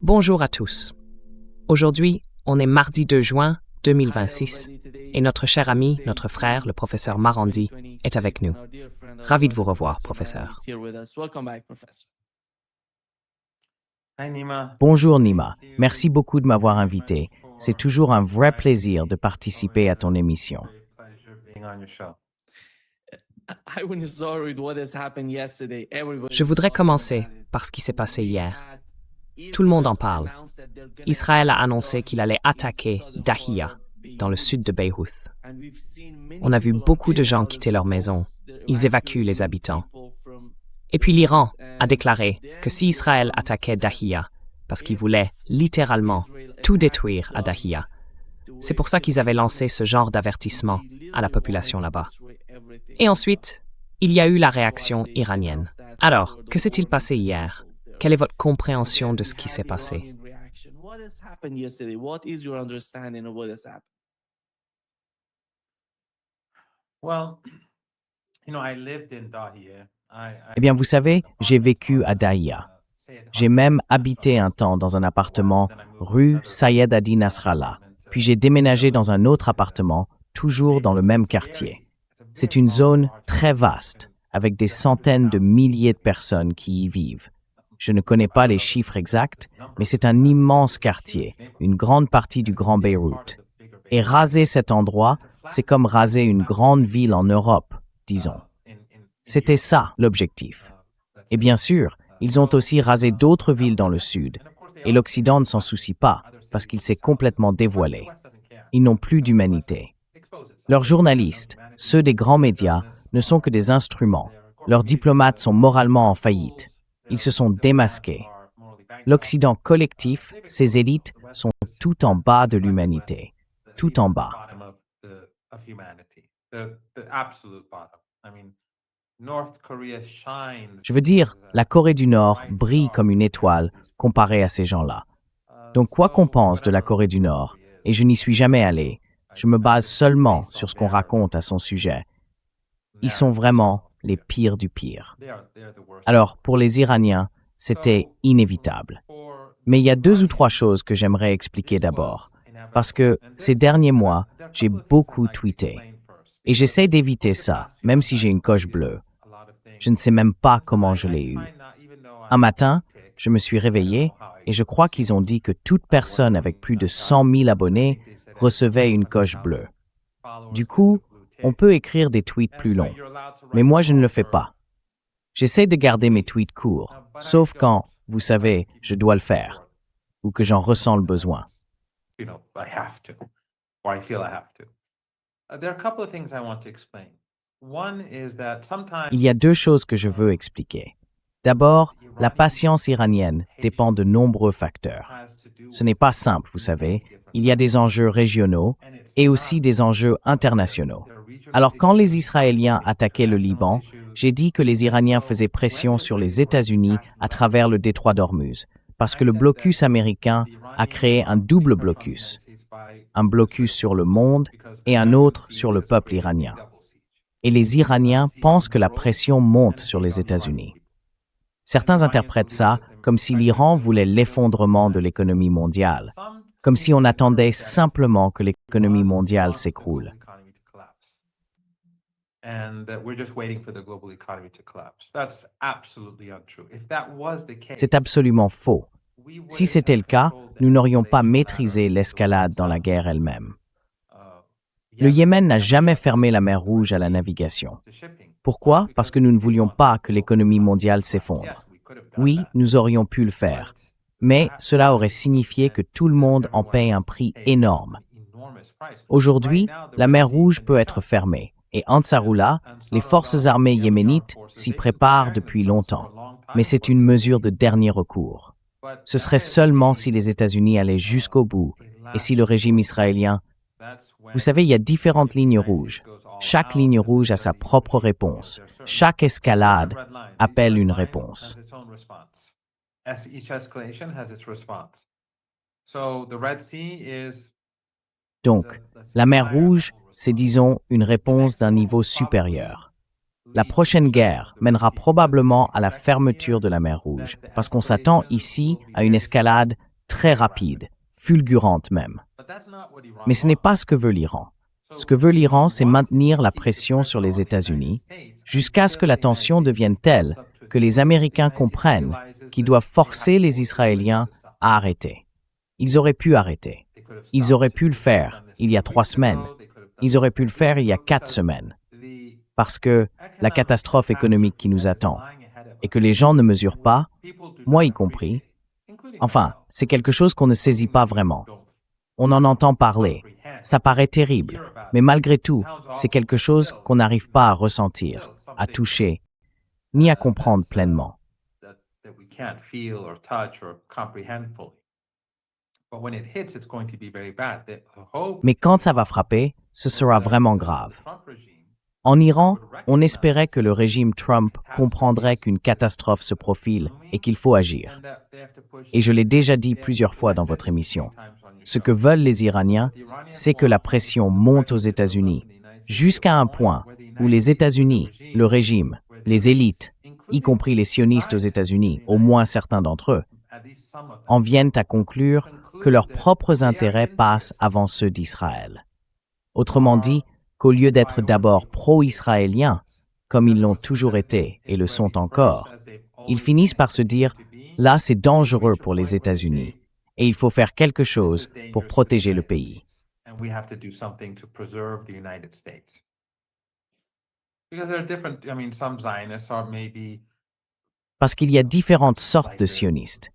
Bonjour à tous. Aujourd'hui, on est mardi 2 juin 2026 et notre cher ami, notre frère, le professeur Marandi, est avec nous. Ravi de vous revoir, professeur. Bonjour Nima, merci beaucoup de m'avoir invité. C'est toujours un vrai plaisir de participer à ton émission. Je voudrais commencer par ce qui s'est passé hier. Tout le monde en parle. Israël a annoncé qu'il allait attaquer Dahiya, dans le sud de Beyrouth. On a vu beaucoup de gens quitter leur maison. Ils évacuent les habitants. Et puis l'Iran a déclaré que si Israël attaquait Dahiya, parce qu'il voulait littéralement tout détruire à Dahiya, c'est pour ça qu'ils avaient lancé ce genre d'avertissement à la population là-bas. Et ensuite, il y a eu la réaction iranienne. Alors, que s'est-il passé hier? Quelle est votre compréhension de ce qui s'est passé? Eh bien, vous savez, j'ai vécu à Dahiya. J'ai même habité un temps dans un appartement rue Sayed Adi Nasrallah, puis j'ai déménagé dans un autre appartement, toujours dans le même quartier. C'est une zone très vaste, avec des centaines de milliers de personnes qui y vivent. Je ne connais pas les chiffres exacts, mais c'est un immense quartier, une grande partie du Grand Beyrouth. Et raser cet endroit, c'est comme raser une grande ville en Europe, disons. C'était ça, l'objectif. Et bien sûr, ils ont aussi rasé d'autres villes dans le sud, et l'Occident ne s'en soucie pas, parce qu'il s'est complètement dévoilé. Ils n'ont plus d'humanité. Leurs journalistes, ceux des grands médias, ne sont que des instruments. Leurs diplomates sont moralement en faillite. Ils se sont démasqués. L'Occident collectif, ses élites, sont tout en bas de l'humanité. Tout en bas. Je veux dire, la Corée du Nord brille comme une étoile comparée à ces gens-là. Donc quoi qu'on pense de la Corée du Nord, et je n'y suis jamais allé, je me base seulement sur ce qu'on raconte à son sujet. Ils sont vraiment les pires du pire. Alors, pour les Iraniens, c'était inévitable. Mais il y a 2 ou 3 choses que j'aimerais expliquer d'abord, parce que ces derniers mois, j'ai beaucoup tweeté. Et j'essaie d'éviter ça, même si j'ai une coche bleue. Je ne sais même pas comment je l'ai eue. Un matin, je me suis réveillé et je crois qu'ils ont dit que toute personne avec plus de 100 000 abonnés recevait une coche bleue. Du coup, on peut écrire des tweets plus longs, mais moi je ne le fais pas. J'essaie de garder mes tweets courts, sauf quand, vous savez, je dois le faire, ou que j'en ressens le besoin. Il y a 2 choses que je veux expliquer. D'abord, la patience iranienne dépend de nombreux facteurs. Ce n'est pas simple, vous savez. Il y a des enjeux régionaux et aussi des enjeux internationaux. Alors quand les Israéliens attaquaient le Liban, j'ai dit que les Iraniens faisaient pression sur les États-Unis à travers le détroit d'Ormuz, parce que le blocus américain a créé un double blocus. Un blocus sur le monde et un autre sur le peuple iranien. Et les Iraniens pensent que la pression monte sur les États-Unis. Certains interprètent ça comme si l'Iran voulait l'effondrement de l'économie mondiale, comme si on attendait simplement que l'économie mondiale s'écroule. C'est absolument faux. Si c'était le cas, nous n'aurions pas maîtrisé l'escalade dans la guerre elle-même. Le Yémen n'a jamais fermé la mer Rouge à la navigation. Pourquoi? Parce que nous ne voulions pas que l'économie mondiale s'effondre. Oui, nous aurions pu le faire, mais cela aurait signifié que tout le monde en paye un prix énorme. Aujourd'hui, la mer Rouge peut être fermée, et Ansarullah, les forces armées yéménites, s'y préparent depuis longtemps. Mais c'est une mesure de dernier recours. Ce serait seulement si les États-Unis allaient jusqu'au bout, et si le régime israélien... Vous savez, il y a différentes lignes rouges. Chaque ligne rouge a sa propre réponse. Chaque escalade appelle une réponse. Donc, la mer Rouge, c'est disons une réponse d'un niveau supérieur. La prochaine guerre mènera probablement à la fermeture de la mer Rouge, parce qu'on s'attend ici à une escalade très rapide, fulgurante même. Mais ce n'est pas ce que veut l'Iran. Ce que veut l'Iran, c'est maintenir la pression sur les États-Unis jusqu'à ce que la tension devienne telle que les Américains comprennent qu'ils doivent forcer les Israéliens à arrêter. Ils auraient pu arrêter. Ils auraient pu le faire il y a 3 semaines. Ils auraient pu le faire il y a 4 semaines. Parce que la catastrophe économique qui nous attend et que les gens ne mesurent pas, moi y compris, enfin, c'est quelque chose qu'on ne saisit pas vraiment. On en entend parler, ça paraît terrible, mais malgré tout, c'est quelque chose qu'on n'arrive pas à ressentir, à toucher, ni à comprendre pleinement. Mais quand ça va frapper, ce sera vraiment grave. En Iran, on espérait que le régime Trump comprendrait qu'une catastrophe se profile et qu'il faut agir. Et je l'ai déjà dit plusieurs fois dans votre émission. Ce que veulent les Iraniens, c'est que la pression monte aux États-Unis, jusqu'à un point où les États-Unis, le régime, les élites, y compris les sionistes aux États-Unis, au moins certains d'entre eux, en viennent à conclure que leurs propres intérêts passent avant ceux d'Israël. Autrement dit, qu'au lieu d'être d'abord pro-israéliens, comme ils l'ont toujours été et le sont encore, ils finissent par se dire « là, c'est dangereux pour les États-Unis et il faut faire quelque chose pour protéger le pays ». Parce qu'il y a différentes sortes de sionistes.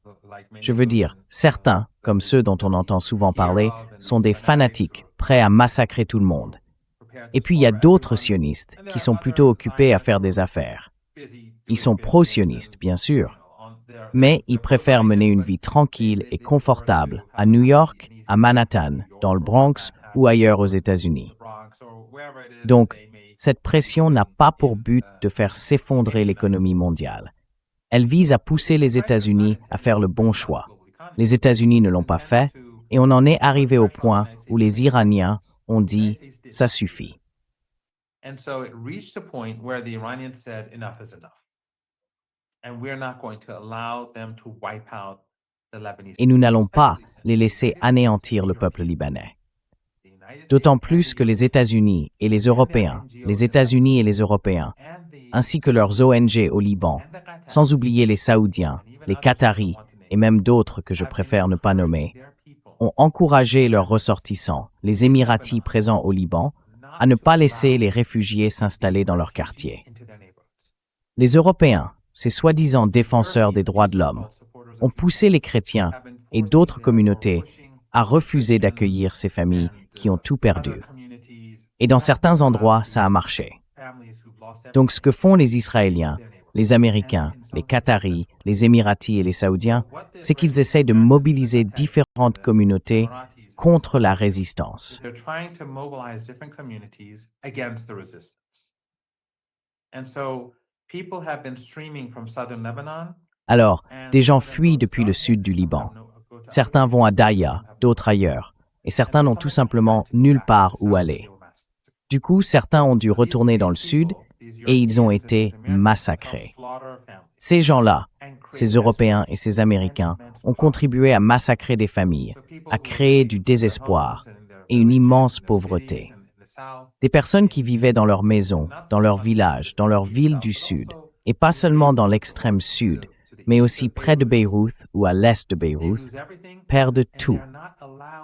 Je veux dire, certains, comme ceux dont on entend souvent parler, sont des fanatiques, prêts à massacrer tout le monde. Et puis il y a d'autres sionistes qui sont plutôt occupés à faire des affaires. Ils sont pro-sionistes, bien sûr, mais ils préfèrent mener une vie tranquille et confortable à New York, à Manhattan, dans le Bronx ou ailleurs aux États-Unis. Donc, cette pression n'a pas pour but de faire s'effondrer l'économie mondiale. Elle vise à pousser les États-Unis à faire le bon choix. Les États-Unis ne l'ont pas fait et on en est arrivé au point où les Iraniens ont dit « ça suffit ». Et nous n'allons pas les laisser anéantir le peuple libanais. D'autant plus que les États-Unis et les Européens, les États-Unis et les Européens, ainsi que leurs ONG au Liban, sans oublier les Saoudiens, les Qataris et même d'autres que je préfère ne pas nommer, ont encouragé leurs ressortissants, les Émiratis présents au Liban, à ne pas laisser les réfugiés s'installer dans leur quartier. Les Européens, ces soi-disant défenseurs des droits de l'homme, ont poussé les chrétiens et d'autres communautés à refuser d'accueillir ces familles qui ont tout perdu. Et dans certains endroits, ça a marché. Donc ce que font les Israéliens, les Américains, les Qataris, les Émiratis et les Saoudiens, c'est qu'ils essaient de mobiliser différentes communautés contre la résistance. Alors, des gens fuient depuis le sud du Liban. Certains vont à Daïa, d'autres ailleurs, et certains n'ont tout simplement nulle part où aller. Du coup, certains ont dû retourner dans le sud et ils ont été massacrés. Ces gens-là, ces Européens et ces Américains, ont contribué à massacrer des familles, à créer du désespoir et une immense pauvreté. Des personnes qui vivaient dans leurs maisons, dans leurs villages, dans leurs villes du sud, et pas seulement dans l'extrême sud, mais aussi près de Beyrouth ou à l'est de Beyrouth, perdent tout.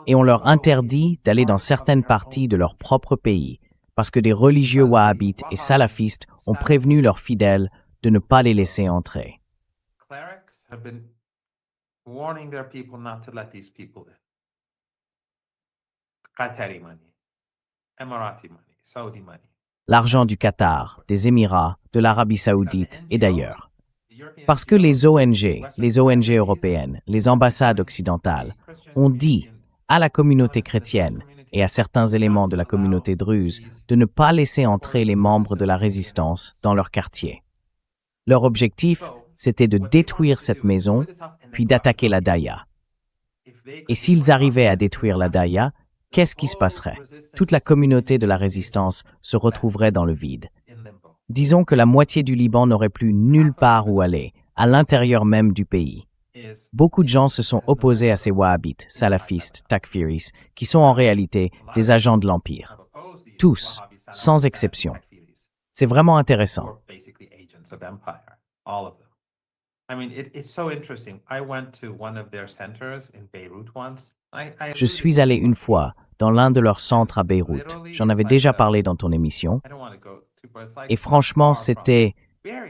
Et on leur interdit d'aller dans certaines parties de leur propre pays, parce que des religieux wahhabites et salafistes ont prévenu leurs fidèles de ne pas les laisser entrer. L'argent du Qatar, des Émirats, de l'Arabie saoudite et d'ailleurs. Parce que les ONG européennes, les ambassades occidentales, ont dit à la communauté chrétienne et à certains éléments de la communauté druze de ne pas laisser entrer les membres de la résistance dans leur quartier. Leur objectif, c'était de détruire cette maison, puis d'attaquer la Daïa. Et s'ils arrivaient à détruire la Daïa, qu'est-ce qui se passerait? Toute la communauté de la résistance se retrouverait dans le vide. Disons que la moitié du Liban n'aurait plus nulle part où aller, à l'intérieur même du pays. Beaucoup de gens se sont opposés à ces wahhabites, salafistes, takfiris, qui sont en réalité des agents de l'Empire. Tous, sans exception. C'est vraiment intéressant. Je suis allé une fois dans l'un de leurs centres à Beyrouth. J'en avais déjà parlé dans ton émission. Et franchement, c'était,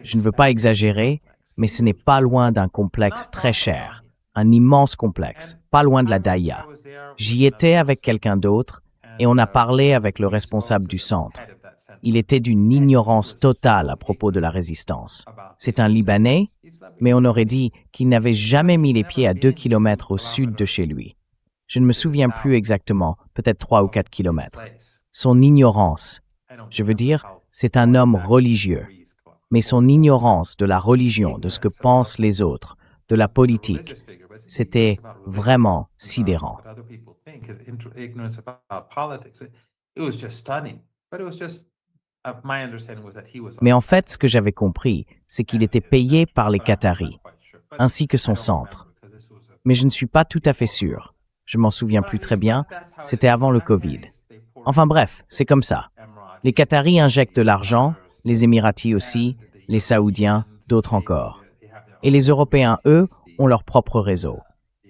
je ne veux pas exagérer, mais ce n'est pas loin d'un complexe très cher. Un immense complexe, pas loin de la Daïa. J'y étais avec quelqu'un d'autre et on a parlé avec le responsable du centre. Il était d'une ignorance totale à propos de la résistance. C'est un Libanais, mais on aurait dit qu'il n'avait jamais mis les pieds à 2 kilomètres au sud de chez lui. Je ne me souviens plus exactement, peut-être 3 ou 4 kilomètres. Son ignorance, je veux dire, c'est un homme religieux, mais son ignorance de la religion, de ce que pensent les autres, de la politique, c'était vraiment sidérant. Mais en fait, ce que j'avais compris, c'est qu'il était payé par les Qataris, ainsi que son centre. Mais je ne suis pas tout à fait sûr. Je m'en souviens plus très bien, c'était avant le Covid. Enfin bref, c'est comme ça. Les Qataris injectent de l'argent, les Émiratis aussi, les Saoudiens, d'autres encore. Et les Européens, eux, ont leur propre réseau.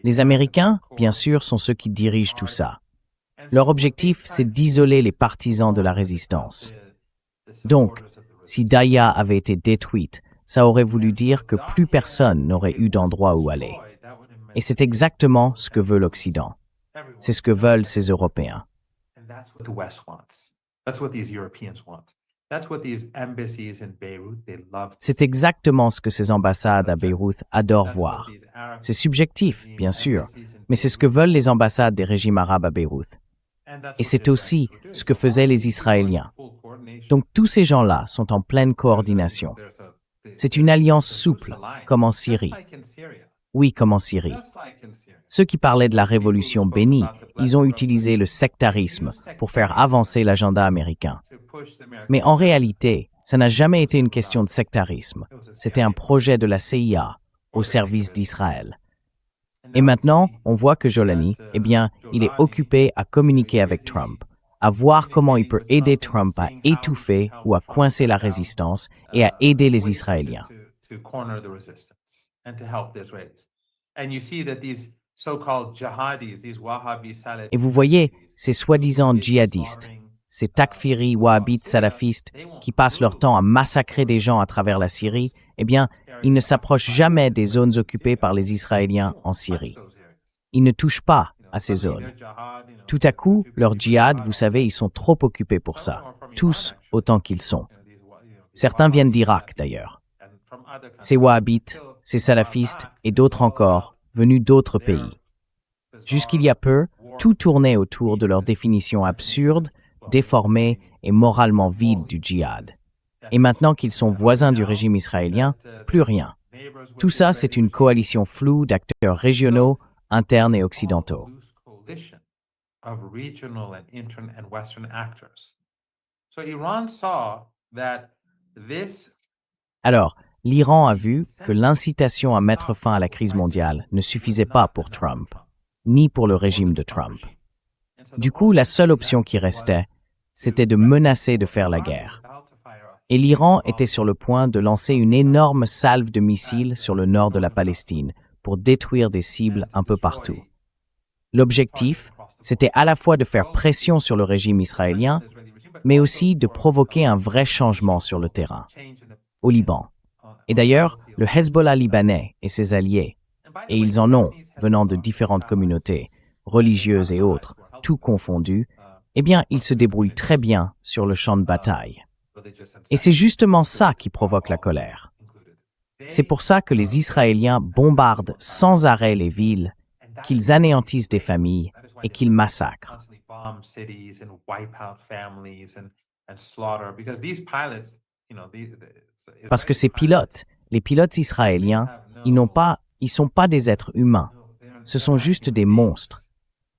Les Américains, bien sûr, sont ceux qui dirigent tout ça. Leur objectif, c'est d'isoler les partisans de la résistance. Donc, si Daïa avait été détruite, ça aurait voulu dire que plus personne n'aurait eu d'endroit où aller. Et c'est exactement ce que veut l'Occident. C'est ce que veulent ces Européens. C'est exactement ce que ces ambassades à Beyrouth adorent voir. C'est subjectif, bien sûr, mais c'est ce que veulent les ambassades des régimes arabes à Beyrouth. Et c'est aussi ce que faisaient les Israéliens. Donc tous ces gens-là sont en pleine coordination. C'est une alliance souple, comme en Syrie. Oui, comme en Syrie. Ceux qui parlaient de la révolution bénie, ils ont utilisé le sectarisme pour faire avancer l'agenda américain. Mais en réalité, ça n'a jamais été une question de sectarisme. C'était un projet de la CIA au service d'Israël. Et maintenant, on voit que Jolani, eh bien, il est occupé à communiquer avec Trump, à voir comment il peut aider Trump à étouffer ou à coincer la résistance et à aider les Israéliens. Et vous voyez, ces soi-disant djihadistes, ces takfiris, wahhabites, salafistes, qui passent leur temps à massacrer des gens à travers la Syrie, eh bien, ils ne s'approchent jamais des zones occupées par les Israéliens en Syrie. Ils ne touchent pas à ces zones. Tout à coup, leur djihad, vous savez, ils sont trop occupés pour ça, tous autant qu'ils sont. Certains viennent d'Irak, d'ailleurs. Ces wahhabites, ces salafistes et d'autres encore, venus d'autres pays. Jusqu'il y a peu, tout tournait autour de leur définition absurde, déformée et moralement vide du djihad. Et maintenant qu'ils sont voisins du régime israélien, plus rien. Tout ça, c'est une coalition floue d'acteurs régionaux, internes et occidentaux. Alors, l'Iran a vu que l'incitation à mettre fin à la crise mondiale ne suffisait pas pour Trump, ni pour le régime de Trump. Du coup, la seule option qui restait, c'était de menacer de faire la guerre. Et l'Iran était sur le point de lancer une énorme salve de missiles sur le nord de la Palestine pour détruire des cibles un peu partout. L'objectif, c'était à la fois de faire pression sur le régime israélien, mais aussi de provoquer un vrai changement sur le terrain, au Liban. Et d'ailleurs, le Hezbollah libanais et ses alliés, et ils en ont, venant de différentes communautés, religieuses et autres, tout confondus, eh bien, ils se débrouillent très bien sur le champ de bataille. Et c'est justement ça qui provoque la colère. C'est pour ça que les Israéliens bombardent sans arrêt les villes, qu'ils anéantissent des familles et qu'ils massacrent. Parce que ces pilotes, les pilotes israéliens, ils sont pas des êtres humains. Ce sont juste des monstres.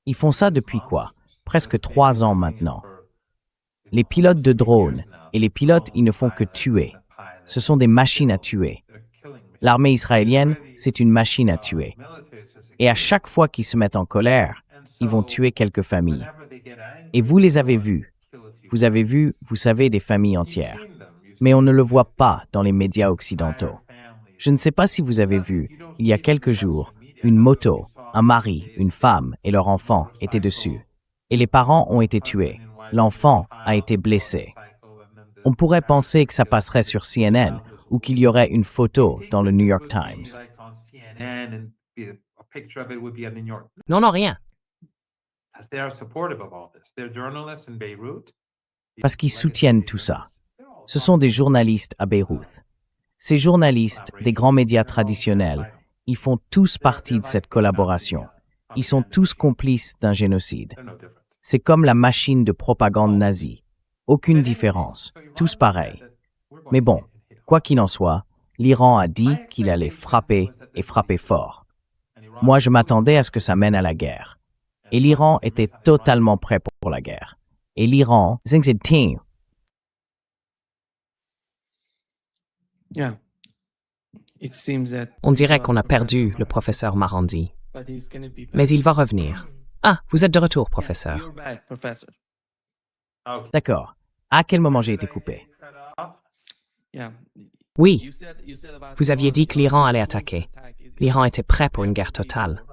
Ils font ça depuis quoi? Presque 3 ans maintenant. Les pilotes de drones et les pilotes, ils ne font que tuer. Ce sont des machines à tuer. L'armée israélienne, c'est une machine à tuer. Et à chaque fois qu'ils se mettent en colère, ils vont tuer quelques familles. Et vous les avez vus. Vous avez vu, vous savez, des familles entières. Mais on ne le voit pas dans les médias occidentaux. Je ne sais pas si vous avez vu, il y a quelques jours, une moto, un mari, une femme et leur enfant étaient dessus. Et les parents ont été tués. L'enfant a été blessé. On pourrait penser que ça passerait sur CNN ou qu'il y aurait une photo dans le New York Times. Non, non, rien. Parce qu'ils soutiennent tout ça. Ce sont des journalistes à Beyrouth. Ces journalistes des grands médias traditionnels, ils font tous partie de cette collaboration. Ils sont tous complices d'un génocide. C'est comme la machine de propagande nazie. Aucune différence, tous pareils. Mais bon, quoi qu'il en soit, l'Iran a dit qu'il allait frapper et frapper fort. Moi, je m'attendais à ce que ça mène à la guerre. Et l'Iran était totalement prêt pour la guerre. Et l'Iran, On dirait qu'on a perdu le professeur Marandi. Mais il va revenir. Ah, vous êtes de retour, professeur. D'accord. À quel moment j'ai été coupé? Oui, vous aviez dit que l'Iran allait attaquer. L'Iran était prêt pour une guerre totale.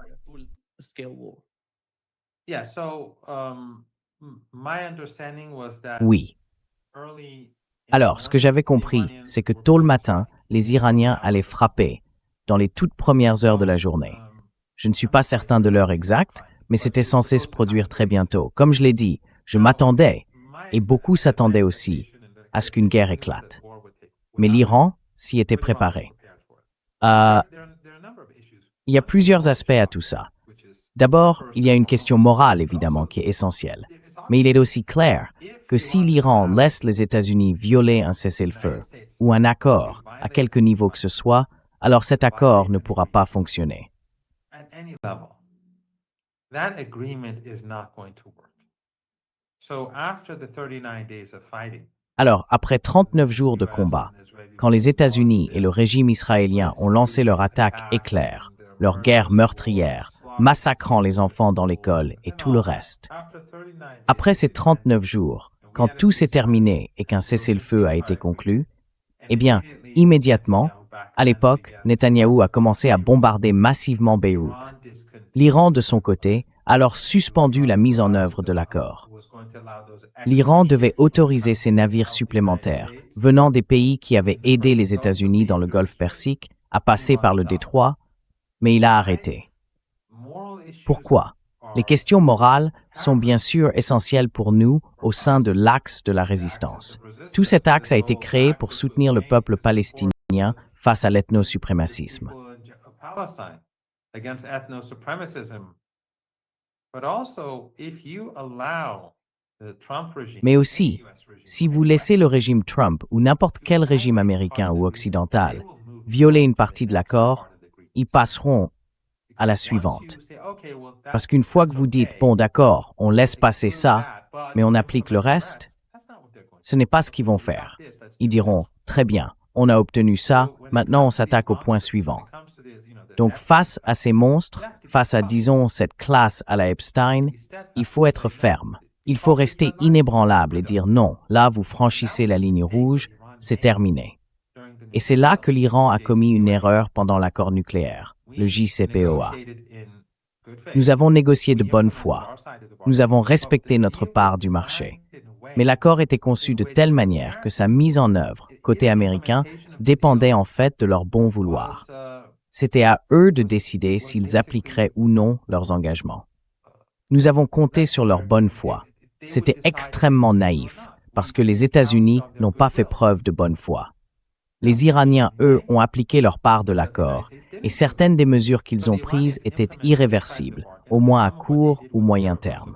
Oui. Alors, ce que j'avais compris, c'est que tôt le matin, les Iraniens allaient frapper dans les toutes premières heures de la journée. Je ne suis pas certain de l'heure exacte, mais c'était censé se produire très bientôt. Comme je l'ai dit, je m'attendais, et beaucoup s'attendaient aussi, à ce qu'une guerre éclate. Mais l'Iran s'y était préparé. Il y a plusieurs aspects à tout ça. D'abord, il y a une question morale, évidemment, qui est essentielle. Mais il est aussi clair que si l'Iran laisse les États-Unis violer un cessez-le-feu ou un accord, à quelque niveau que ce soit, alors cet accord ne pourra pas fonctionner. Alors, après 39 jours de combat, quand les États-Unis et le régime israélien ont lancé leur attaque éclair, leur guerre meurtrière, massacrant les enfants dans l'école et tout le reste, après ces 39 jours, quand tout s'est terminé et qu'un cessez-le-feu a été conclu, eh bien, immédiatement, à l'époque, Netanyahou a commencé à bombarder massivement Beyrouth. L'Iran, de son côté, a alors suspendu la mise en œuvre de l'accord. L'Iran devait autoriser ses navires supplémentaires, venant des pays qui avaient aidé les États-Unis dans le Golfe Persique, à passer par le détroit, mais il a arrêté. Pourquoi? Les questions morales sont bien sûr essentielles pour nous au sein de l'axe de la résistance. Tout cet axe a été créé pour soutenir le peuple palestinien face à l'ethnosuprémacisme. Mais aussi, si vous laissez le régime Trump ou n'importe quel régime américain ou occidental violer une partie de l'accord, ils passeront à la suivante. Parce qu'une fois que vous dites « bon d'accord, on laisse passer ça, mais on applique le reste », ce n'est pas ce qu'ils vont faire. Ils diront « très bien, on a obtenu ça, maintenant on s'attaque au point suivant ». Donc face à ces monstres, face à disons cette classe à la Epstein, il faut être ferme. Il faut rester inébranlable et dire non, là vous franchissez la ligne rouge, c'est terminé. Et c'est là que l'Iran a commis une erreur pendant l'accord nucléaire, le JCPOA. Nous avons négocié de bonne foi. Nous avons respecté notre part du marché. Mais l'accord était conçu de telle manière que sa mise en œuvre, côté américain, dépendait en fait de leur bon vouloir. C'était à eux de décider s'ils appliqueraient ou non leurs engagements. Nous avons compté sur leur bonne foi. C'était extrêmement naïf, parce que les États-Unis n'ont pas fait preuve de bonne foi. Les Iraniens, eux, ont appliqué leur part de l'accord, et certaines des mesures qu'ils ont prises étaient irréversibles, au moins à court ou moyen terme.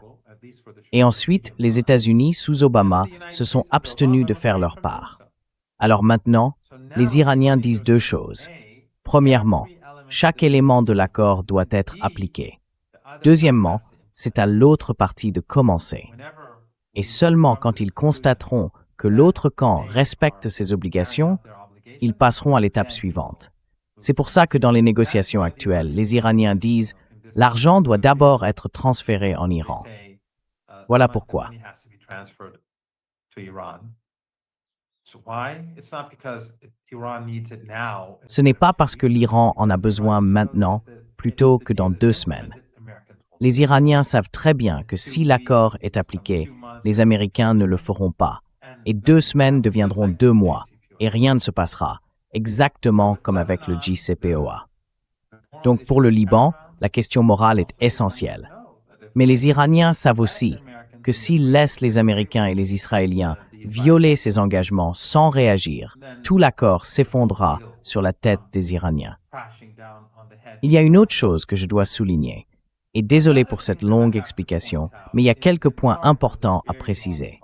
Et ensuite, les États-Unis, sous Obama, se sont abstenus de faire leur part. Alors maintenant, les Iraniens disent deux choses. Premièrement, chaque élément de l'accord doit être appliqué. Deuxièmement, c'est à l'autre partie de commencer. Et seulement quand ils constateront que l'autre camp respecte ses obligations, ils passeront à l'étape suivante. C'est pour ça que dans les négociations actuelles, les Iraniens disent « l'argent doit d'abord être transféré en Iran ». Voilà pourquoi. Ce n'est pas parce que l'Iran en a besoin maintenant, plutôt que dans 2 semaines. Les Iraniens savent très bien que si l'accord est appliqué, les Américains ne le feront pas. Et 2 semaines deviendront 2 mois, et rien ne se passera, exactement comme avec le JCPOA. Donc pour le Liban, la question morale est essentielle. Mais les Iraniens savent aussi que s'ils laissent les Américains et les Israéliens violer ces engagements sans réagir, tout l'accord s'effondrera sur la tête des Iraniens. Il y a une autre chose que je dois souligner. Et désolé pour cette longue explication, mais il y a quelques points importants à préciser.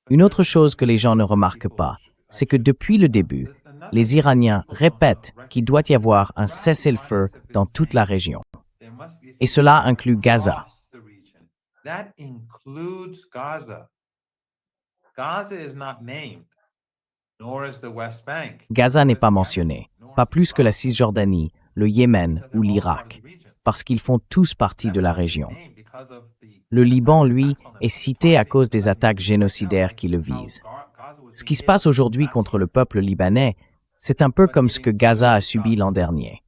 Une autre chose que les gens ne remarquent pas, c'est que depuis le début, les Iraniens répètent qu'il doit y avoir un cessez-le-feu dans toute la région. Et cela inclut Gaza. Gaza n'est pas mentionné, pas plus que la Cisjordanie, le Yémen ou l'Irak, parce qu'ils font tous partie de la région. Le Liban, lui, est cité à cause des attaques génocidaires qui le visent. Ce qui se passe aujourd'hui contre le peuple libanais, c'est un peu comme ce que Gaza a subi l'an dernier.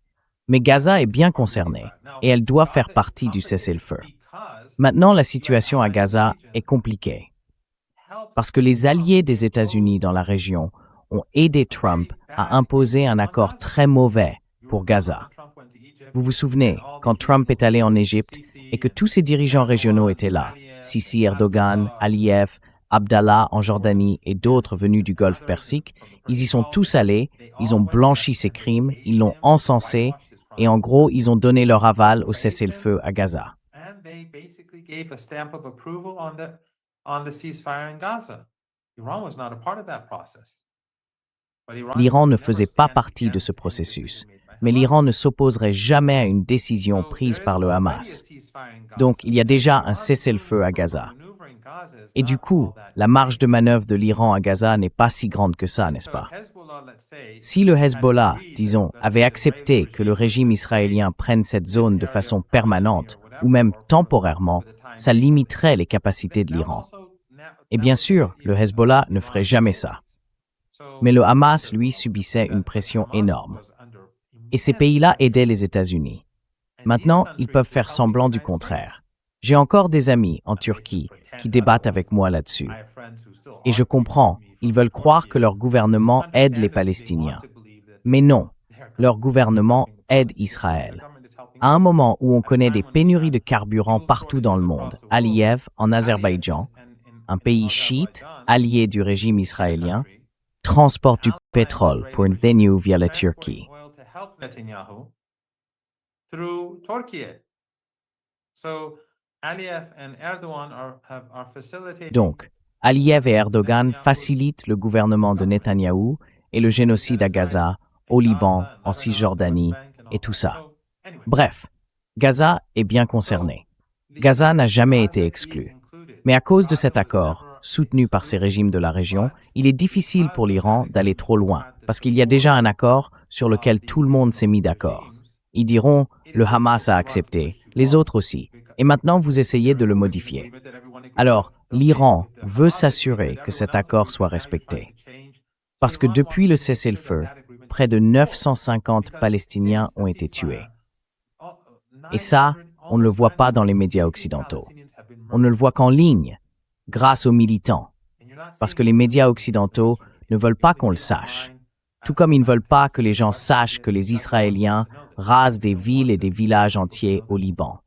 Mais Gaza est bien concernée, et elle doit faire partie du cessez-le-feu. Maintenant, la situation à Gaza est compliquée, parce que les alliés des États-Unis dans la région ont aidé Trump à imposer un accord très mauvais pour Gaza. Vous vous souvenez, quand Trump est allé en Égypte et que tous ses dirigeants régionaux étaient là, Sisi, Erdogan, Aliyev, Abdallah en Jordanie et d'autres venus du Golfe Persique, ils y sont tous allés, ils ont blanchi ces crimes, ils l'ont encensé et en gros, ils ont donné leur aval au cessez-le-feu à Gaza. L'Iran ne faisait pas partie de ce processus, mais l'Iran ne s'opposerait jamais à une décision prise par le Hamas. Donc, il y a déjà un cessez-le-feu à Gaza. Et du coup, la marge de manœuvre de l'Iran à Gaza n'est pas si grande que ça, n'est-ce pas? Si le Hezbollah, disons, avait accepté que le régime israélien prenne cette zone de façon permanente, ou même temporairement, ça limiterait les capacités de l'Iran. Et bien sûr, le Hezbollah ne ferait jamais ça. Mais le Hamas, lui, subissait une pression énorme. Et ces pays-là aidaient les États-Unis. Maintenant, ils peuvent faire semblant du contraire. J'ai encore des amis en Turquie qui débattent avec moi là-dessus. Et je comprends, ils veulent croire que leur gouvernement aide les Palestiniens. Mais non, leur gouvernement aide Israël. À un moment où on connaît des pénuries de carburant partout dans le monde, Aliyev, en Azerbaïdjan, un pays chiite, allié du régime israélien, transporte du pétrole pour Netanyahu via la Turquie. Donc, Aliyev et Erdogan facilitent le gouvernement de Netanyahou et le génocide à Gaza, au Liban, en Cisjordanie et tout ça. Bref, Gaza est bien concerné. Gaza n'a jamais été exclu. Mais à cause de cet accord, soutenu par ces régimes de la région, il est difficile pour l'Iran d'aller trop loin, parce qu'il y a déjà un accord sur lequel tout le monde s'est mis d'accord. Ils diront, le Hamas a accepté, les autres aussi, et maintenant vous essayez de le modifier. Alors, l'Iran veut s'assurer que cet accord soit respecté. Parce que depuis le cessez-le-feu, près de 950 Palestiniens ont été tués. Et ça, on ne le voit pas dans les médias occidentaux. On ne le voit qu'en ligne, grâce aux militants. Parce que les médias occidentaux ne veulent pas qu'on le sache. Tout comme ils ne veulent pas que les gens sachent que les Israéliens rasent des villes et des villages entiers au Liban.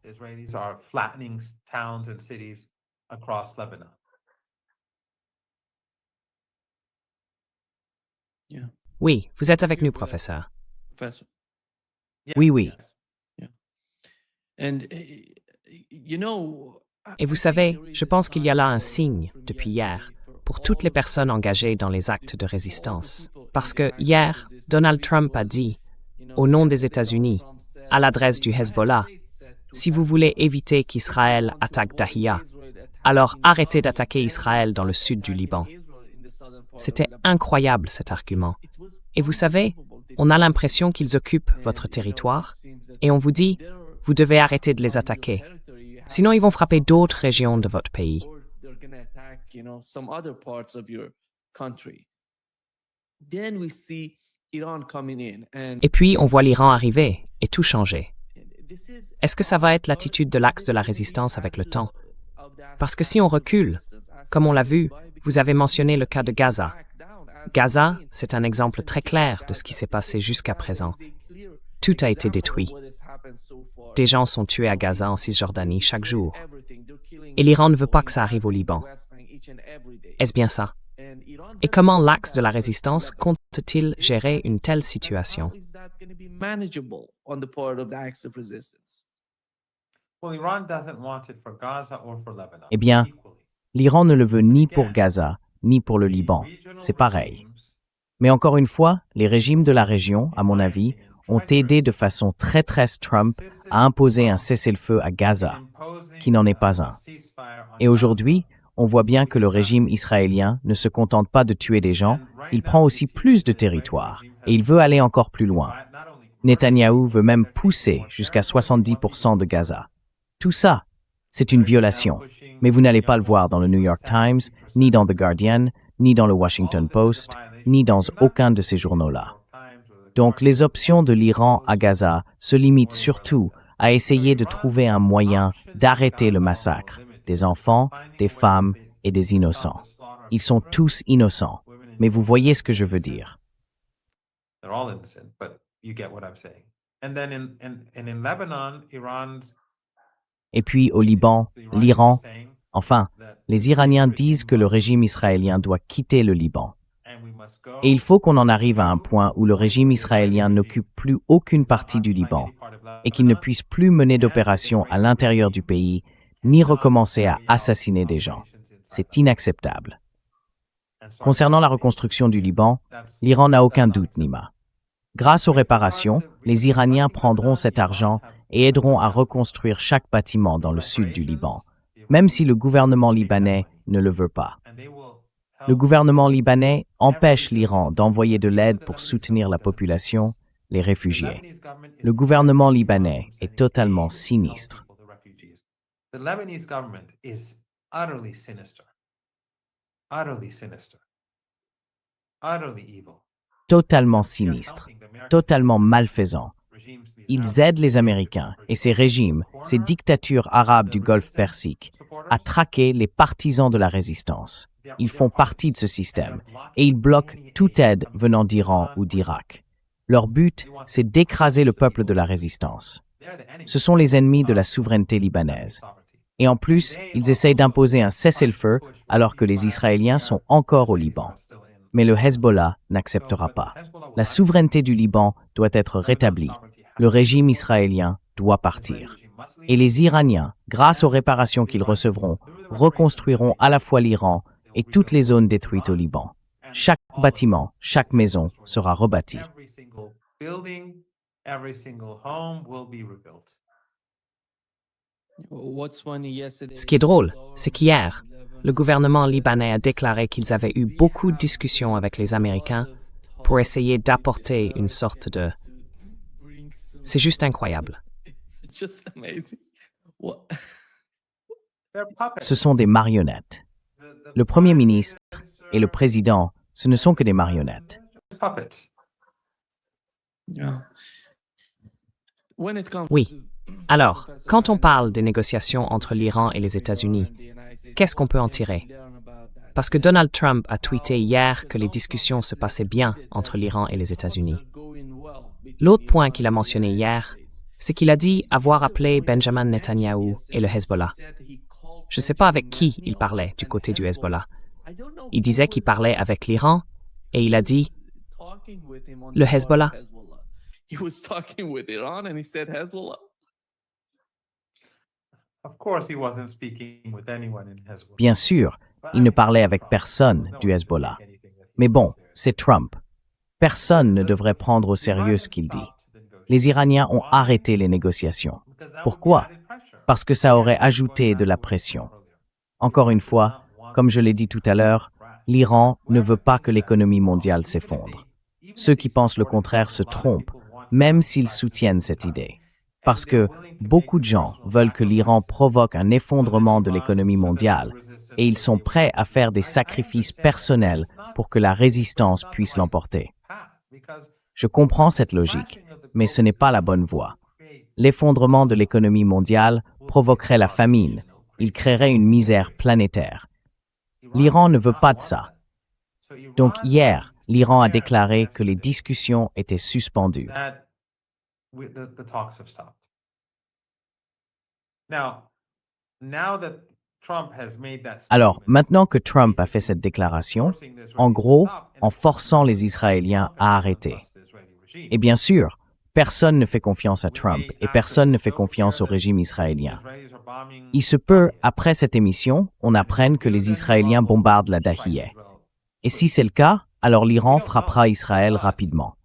Oui, vous êtes avec nous, professeur. Oui, oui. Et vous savez, je pense qu'il y a là un signe, depuis hier, pour toutes les personnes engagées dans les actes de résistance. Parce que hier, Donald Trump a dit, au nom des États-Unis, à l'adresse du Hezbollah, si vous voulez éviter qu'Israël attaque Dahiya, alors arrêtez d'attaquer Israël dans le sud du Liban. C'était incroyable cet argument. Et vous savez, on a l'impression qu'ils occupent votre territoire et on vous dit, vous devez arrêter de les attaquer. Sinon, ils vont frapper d'autres régions de votre pays. Et puis, on voit l'Iran arriver et tout changer. Est-ce que ça va être l'attitude de l'axe de la résistance avec le temps? Parce que si on recule, comme on l'a vu, vous avez mentionné le cas de Gaza. Gaza, c'est un exemple très clair de ce qui s'est passé jusqu'à présent. Tout a été détruit. Des gens sont tués à Gaza en Cisjordanie chaque jour. Et l'Iran ne veut pas que ça arrive au Liban. Est-ce bien ça? Et comment l'axe de la résistance compte-t-il gérer une telle situation? Eh bien, l'Iran ne le veut ni pour Gaza, ni pour le Liban. C'est pareil. Mais encore une fois, les régimes de la région, à mon avis, ont aidé de façon traîtresse Trump à imposer un cessez-le-feu à Gaza, qui n'en est pas un. Et aujourd'hui, on voit bien que le régime israélien ne se contente pas de tuer des gens, il prend aussi plus de territoire, et il veut aller encore plus loin. Netanyahou veut même pousser jusqu'à 70% de Gaza. Tout ça, c'est une violation, mais vous n'allez pas le voir dans le New York Times, ni dans The Guardian, ni dans le Washington Post, ni dans aucun de ces journaux-là. Donc les options de l'Iran à Gaza se limitent surtout à essayer de trouver un moyen d'arrêter le massacre des enfants, des femmes et des innocents. Ils sont tous innocents, mais vous voyez ce que je veux dire. Et puis au Liban, l'Iran, enfin, les Iraniens disent que le régime israélien doit quitter le Liban. Et il faut qu'on en arrive à un point où le régime israélien n'occupe plus aucune partie du Liban et qu'il ne puisse plus mener d'opérations à l'intérieur du pays ni recommencer à assassiner des gens. C'est inacceptable. Concernant la reconstruction du Liban, l'Iran n'a aucun doute, Nima. Grâce aux réparations, les Iraniens prendront cet argent et aideront à reconstruire chaque bâtiment dans le sud du Liban, même si le gouvernement libanais ne le veut pas. Le gouvernement libanais empêche l'Iran d'envoyer de l'aide pour soutenir la population, les réfugiés. Le gouvernement libanais est totalement sinistre. Totalement sinistre, totalement malfaisant. Ils aident les Américains et ces régimes, ces dictatures arabes du Golfe Persique, à traquer les partisans de la résistance. Ils font partie de ce système et ils bloquent toute aide venant d'Iran ou d'Irak. Leur but, c'est d'écraser le peuple de la résistance. Ce sont les ennemis de la souveraineté libanaise. Et en plus, ils essayent d'imposer un cessez-le-feu alors que les Israéliens sont encore au Liban. Mais le Hezbollah n'acceptera pas. La souveraineté du Liban doit être rétablie. Le régime israélien doit partir. Et les Iraniens, grâce aux réparations qu'ils recevront, reconstruiront à la fois l'Iran et toutes les zones détruites au Liban. Chaque bâtiment, chaque maison sera rebâtie. Ce qui est drôle, c'est qu'hier, le gouvernement libanais a déclaré qu'ils avaient eu beaucoup de discussions avec les Américains pour essayer d'apporter une sorte de... C'est juste incroyable. Ce sont des marionnettes. Le Premier ministre et le Président, ce ne sont que des marionnettes. Oui. Alors, quand on parle des négociations entre l'Iran et les États-Unis, qu'est-ce qu'on peut en tirer? Parce que Donald Trump a tweeté hier que les discussions se passaient bien entre l'Iran et les États-Unis. L'autre point qu'il a mentionné hier, c'est qu'il a dit avoir appelé Benjamin Netanyahou et le Hezbollah. Je ne sais pas avec qui il parlait du côté du Hezbollah. Il disait qu'il parlait avec l'Iran et il a dit le Hezbollah. Bien sûr, il ne parlait avec personne du Hezbollah. Mais bon, c'est Trump. Personne ne devrait prendre au sérieux ce qu'il dit. Les Iraniens ont arrêté les négociations. Pourquoi? Parce que ça aurait ajouté de la pression. Encore une fois, comme je l'ai dit tout à l'heure, l'Iran ne veut pas que l'économie mondiale s'effondre. Ceux qui pensent le contraire se trompent, même s'ils soutiennent cette idée. Parce que beaucoup de gens veulent que l'Iran provoque un effondrement de l'économie mondiale et ils sont prêts à faire des sacrifices personnels pour que la résistance puisse l'emporter. Je comprends cette logique, mais ce n'est pas la bonne voie. L'effondrement de l'économie mondiale provoquerait la famine, il créerait une misère planétaire. L'Iran ne veut pas de ça. Donc hier, l'Iran a déclaré que les discussions étaient suspendues. Alors, maintenant que Trump a fait cette déclaration, en gros, en forçant les Israéliens à arrêter. Et bien sûr, personne ne fait confiance à Trump et personne ne fait confiance au régime israélien. Il se peut, après cette émission, on apprenne que les Israéliens bombardent la Dahieh. Et si c'est le cas, alors l'Iran frappera Israël rapidement.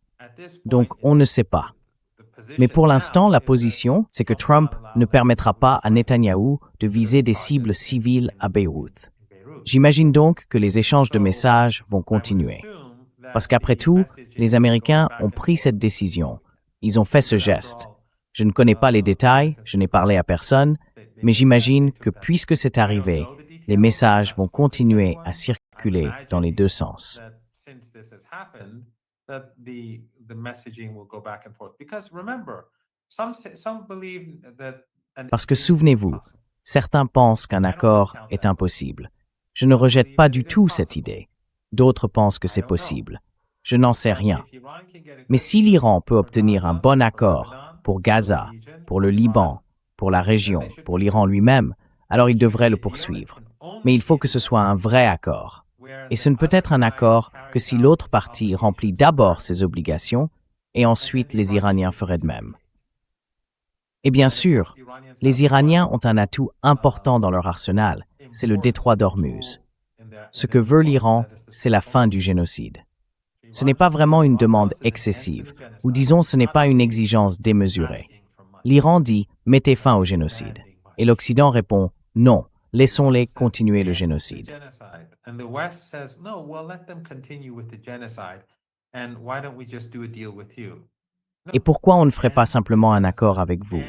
Donc, on ne sait pas. Mais pour l'instant, la position, c'est que Trump ne permettra pas à Netanyahou de viser des cibles civiles à Beyrouth. J'imagine donc que les échanges de messages vont continuer. Parce qu'après tout, les Américains ont pris cette décision. Ils ont fait ce geste. Je ne connais pas les détails, je n'ai parlé à personne, mais j'imagine que puisque c'est arrivé, les messages vont continuer à circuler dans les deux sens. Parce que souvenez-vous, certains pensent qu'un accord est impossible. Je ne rejette pas du tout cette idée. D'autres pensent que c'est possible. Je n'en sais rien. Mais si l'Iran peut obtenir un bon accord pour Gaza, pour le Liban, pour la région, pour l'Iran lui-même, alors il devrait le poursuivre. Mais il faut que ce soit un vrai accord. Et ce ne peut être un accord que si l'autre partie remplit d'abord ses obligations et ensuite les Iraniens feraient de même. Et bien sûr, les Iraniens ont un atout important dans leur arsenal, c'est le détroit d'Ormuz. Ce que veut l'Iran, c'est la fin du génocide. Ce n'est pas vraiment une demande excessive, ou disons ce n'est pas une exigence démesurée. L'Iran dit « mettez fin au génocide » et l'Occident répond « non, laissons-les continuer le génocide ». Et pourquoi on ne ferait pas simplement un accord avec vous?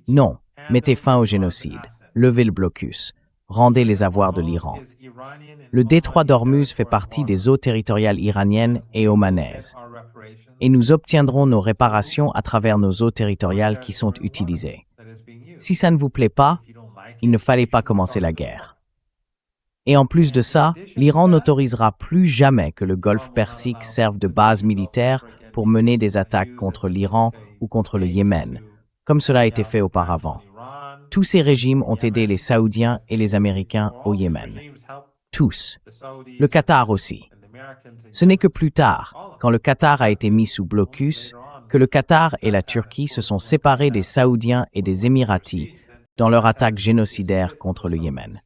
Non, mettez fin au génocide, levez le blocus, rendez les avoirs de l'Iran. Le détroit d'Ormuz fait partie des eaux territoriales iraniennes et omanaises. Et nous obtiendrons nos réparations à travers nos eaux territoriales qui sont utilisées. Si ça ne vous plaît pas, il ne fallait pas commencer la guerre. Et en plus de ça, l'Iran n'autorisera plus jamais que le Golfe Persique serve de base militaire pour mener des attaques contre l'Iran ou contre le Yémen, comme cela a été fait auparavant. Tous ces régimes ont aidé les Saoudiens et les Américains au Yémen. Tous. Le Qatar aussi. Ce n'est que plus tard, quand le Qatar a été mis sous blocus, que le Qatar et la Turquie se sont séparés des Saoudiens et des Émiratis dans leur attaque génocidaire contre le Yémen.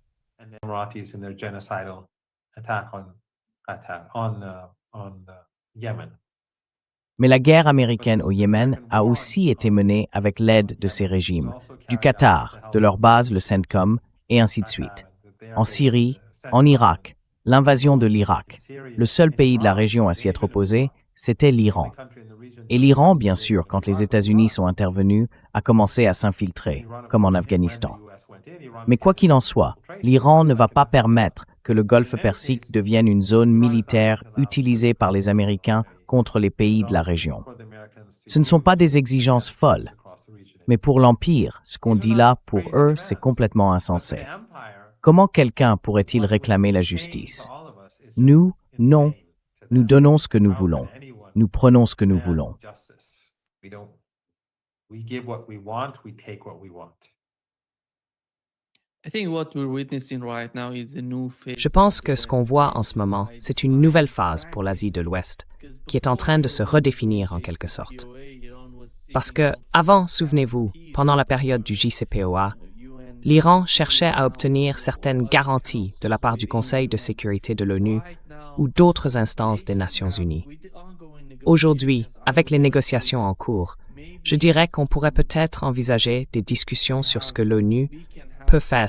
Mais la guerre américaine au Yémen a aussi été menée avec l'aide de ces régimes, du Qatar, de leur base, le CENTCOM, et ainsi de suite. En Syrie, en Irak, l'invasion de l'Irak. Le seul pays de la région à s'y être opposé, c'était l'Iran. Et l'Iran, bien sûr, quand les États-Unis sont intervenus, a commencé à s'infiltrer, comme en Afghanistan. Mais quoi qu'il en soit, l'Iran ne va pas permettre que le Golfe Persique devienne une zone militaire utilisée par les Américains contre les pays de la région. Ce ne sont pas des exigences folles. Mais pour l'Empire, ce qu'on dit là, pour eux, c'est complètement insensé. Comment quelqu'un pourrait-il réclamer la justice? Nous, non. Nous donnons ce que nous voulons. Nous prenons ce que nous voulons. Je pense que ce qu'on voit en ce moment, c'est une nouvelle phase pour l'Asie de l'Ouest, qui est en train de se redéfinir en quelque sorte. Parce que, avant, souvenez-vous, pendant la période du JCPOA, l'Iran cherchait à obtenir certaines garanties de la part du Conseil de sécurité de l'ONU ou d'autres instances des Nations unies. Aujourd'hui, avec les négociations en cours, je dirais qu'on pourrait peut-être envisager des discussions sur ce que l'ONU peut faire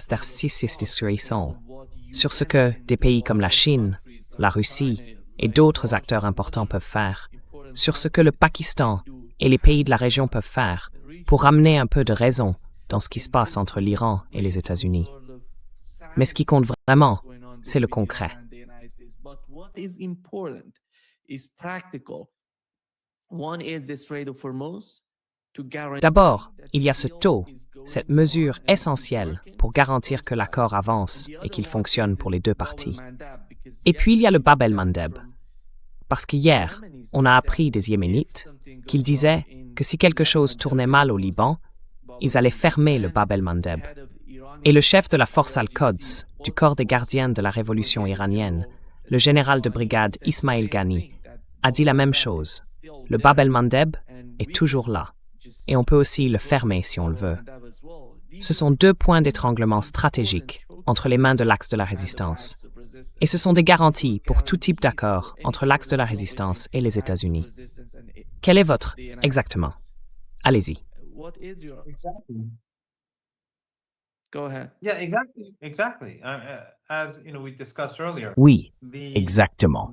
sur ce que des pays comme la Chine, la Russie et d'autres acteurs importants peuvent faire, sur ce que le Pakistan et les pays de la région peuvent faire pour ramener un peu de raison dans ce qui se passe entre l'Iran et les États-Unis. Mais ce qui compte vraiment, c'est le concret. D'abord, il y a ce taux, cette mesure essentielle pour garantir que l'accord avance et qu'il fonctionne pour les deux parties. Et puis il y a le Bab el-Mandeb. Parce qu'hier, on a appris des Yéménites qu'ils disaient que si quelque chose tournait mal au Liban, ils allaient fermer le Bab el-Mandeb. Et le chef de la force Al-Quds, du corps des gardiens de la révolution iranienne, le général de brigade Ismail Ghani, a dit la même chose. Le Bab el-Mandeb est toujours là. Et on peut aussi le fermer si on le veut. Ce sont deux points d'étranglement stratégiques entre les mains de l'axe de la résistance. Et ce sont des garanties pour tout type d'accord entre l'axe de la résistance et les États-Unis. Quel est votre exactement? Allez-y. Oui, exactement.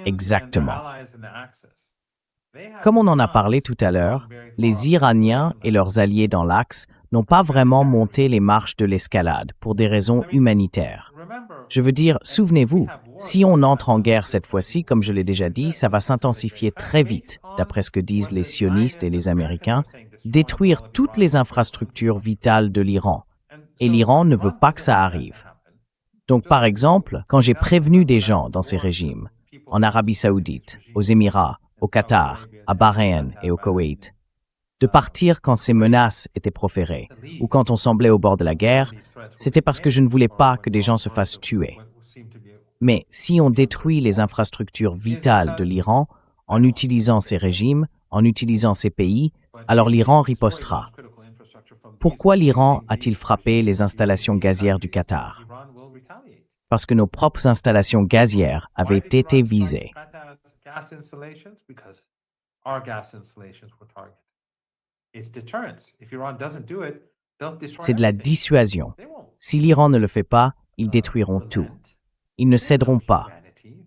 Exactement. Comme on en a parlé tout à l'heure, les Iraniens et leurs alliés dans l'Axe n'ont pas vraiment monté les marches de l'escalade pour des raisons humanitaires. Je veux dire, souvenez-vous, si on entre en guerre cette fois-ci, comme je l'ai déjà dit, ça va s'intensifier très vite, d'après ce que disent les sionistes et les Américains, détruire toutes les infrastructures vitales de l'Iran. Et l'Iran ne veut pas que ça arrive. Donc, par exemple, quand j'ai prévenu des gens dans ces régimes, en Arabie Saoudite, aux Émirats, au Qatar, à Bahreïn et au Koweït, de partir quand ces menaces étaient proférées ou quand on semblait au bord de la guerre, c'était parce que je ne voulais pas que des gens se fassent tuer. Mais si on détruit les infrastructures vitales de l'Iran en utilisant ces régimes, en utilisant ces pays, alors l'Iran ripostera. Pourquoi l'Iran a-t-il frappé les installations gazières du Qatar? Parce que nos propres installations gazières avaient été visées. C'est de la dissuasion. Si l'Iran ne le fait pas, ils détruiront tout. Ils ne céderont pas.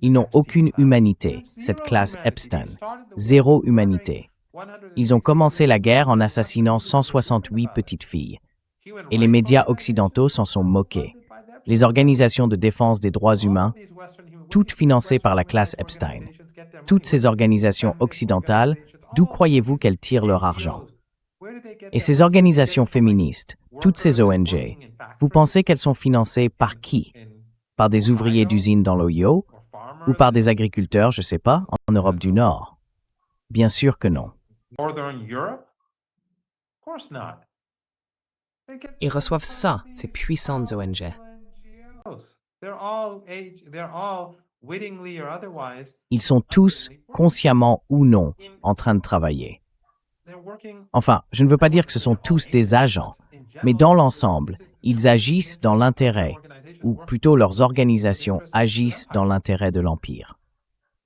Ils n'ont aucune humanité, cette classe Epstein. Zéro humanité. Ils ont commencé la guerre en assassinant 168 petites filles. Et les médias occidentaux s'en sont moqués. Les organisations de défense des droits humains, toutes financées par la classe Epstein. Toutes ces organisations occidentales, d'où croyez-vous qu'elles tirent leur argent? Et ces organisations féministes, toutes ces ONG, vous pensez qu'elles sont financées par qui? Par des ouvriers d'usines dans l'Ohio? Ou par des agriculteurs, je ne sais pas, en Europe du Nord? Bien sûr que non. Ils reçoivent ça, ces puissantes ONG. Ils sont tous, consciemment ou non, en train de travailler. Enfin, je ne veux pas dire que ce sont tous des agents, mais dans l'ensemble, ils agissent dans l'intérêt, ou plutôt leurs organisations agissent dans l'intérêt de l'Empire.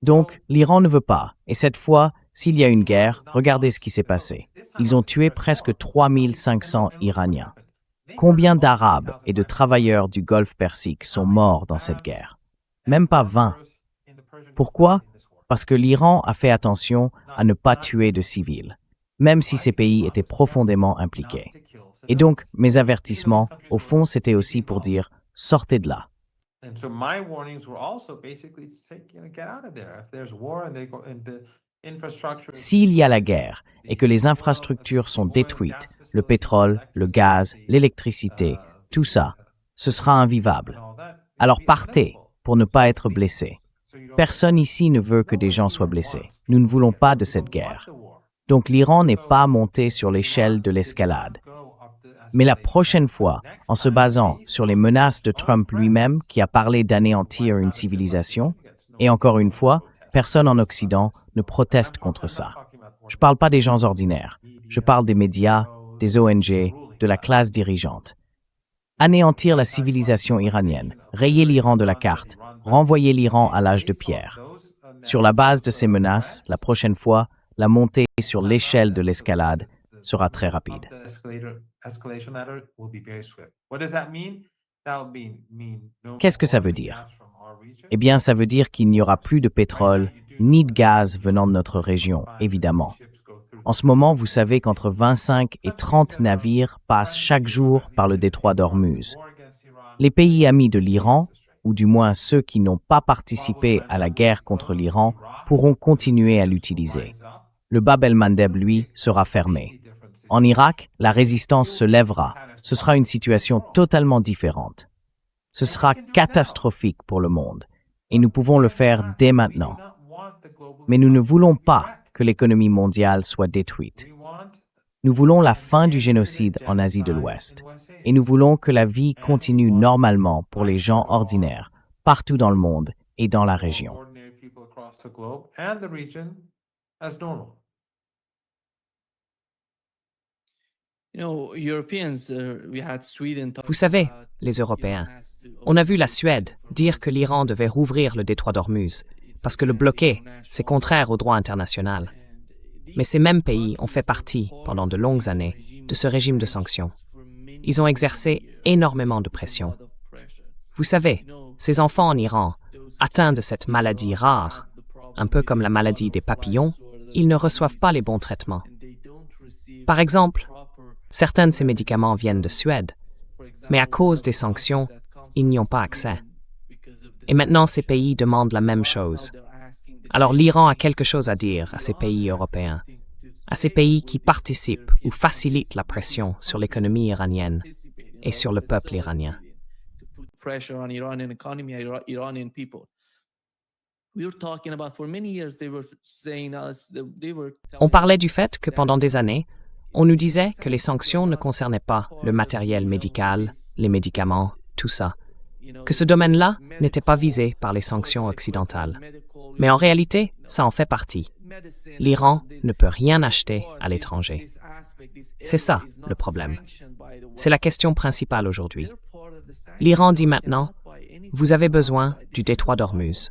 Donc, l'Iran ne veut pas, et cette fois, s'il y a une guerre, regardez ce qui s'est passé. Ils ont tué presque 3500 Iraniens. Combien d'Arabes et de travailleurs du Golfe Persique sont morts dans cette guerre? Même pas 20. Pourquoi? Parce que l'Iran a fait attention à ne pas tuer de civils, même si ces pays étaient profondément impliqués. Et donc, mes avertissements, au fond, c'était aussi pour dire « sortez de là ». S'il y a la guerre et que les infrastructures sont détruites, le pétrole, le gaz, l'électricité, tout ça, ce sera invivable. Alors partez pour ne pas être blessés. Personne ici ne veut que des gens soient blessés. Nous ne voulons pas de cette guerre. Donc l'Iran n'est pas monté sur l'échelle de l'escalade. Mais la prochaine fois, en se basant sur les menaces de Trump lui-même qui a parlé d'anéantir une civilisation, et encore une fois, personne en Occident ne proteste contre ça. Je ne parle pas des gens ordinaires, je parle des médias, des ONG, de la classe dirigeante. Anéantir la civilisation iranienne, rayer l'Iran de la carte, renvoyer l'Iran à l'âge de pierre. Sur la base de ces menaces, la prochaine fois, la montée sur l'échelle de l'escalade sera très rapide. Qu'est-ce que ça veut dire? Eh bien, ça veut dire qu'il n'y aura plus de pétrole ni de gaz venant de notre région, évidemment. En ce moment, vous savez qu'entre 25 et 30 navires passent chaque jour par le détroit d'Ormuz. Les pays amis de l'Iran, ou du moins ceux qui n'ont pas participé à la guerre contre l'Iran, pourront continuer à l'utiliser. Le Bab el-Mandeb, lui, sera fermé. En Irak, la résistance se lèvera. Ce sera une situation totalement différente. Ce sera catastrophique pour le monde, et nous pouvons le faire dès maintenant. Mais nous ne voulons pas que l'économie mondiale soit détruite. Nous voulons la fin du génocide en Asie de l'Ouest, et nous voulons que la vie continue normalement pour les gens ordinaires, partout dans le monde et dans la région. Vous savez, les Européens, on a vu la Suède dire que l'Iran devait rouvrir le détroit d'Ormuz, parce que le bloquer, c'est contraire au droit international. Mais ces mêmes pays ont fait partie, pendant de longues années, de ce régime de sanctions. Ils ont exercé énormément de pression. Vous savez, ces enfants en Iran, atteints de cette maladie rare, un peu comme la maladie des papillons, ils ne reçoivent pas les bons traitements. Par exemple, certains de ces médicaments viennent de Suède, mais à cause des sanctions, ils n'y ont pas accès. Et maintenant, ces pays demandent la même chose. Alors l'Iran a quelque chose à dire à ces pays européens, à ces pays qui participent ou facilitent la pression sur l'économie iranienne et sur le peuple iranien. On parlait du fait que pendant des années, on nous disait que les sanctions ne concernaient pas le matériel médical, les médicaments, tout ça, que ce domaine-là n'était pas visé par les sanctions occidentales. Mais en réalité, ça en fait partie. L'Iran ne peut rien acheter à l'étranger. C'est ça le problème. C'est la question principale aujourd'hui. L'Iran dit maintenant, vous avez besoin du détroit d'Ormuz.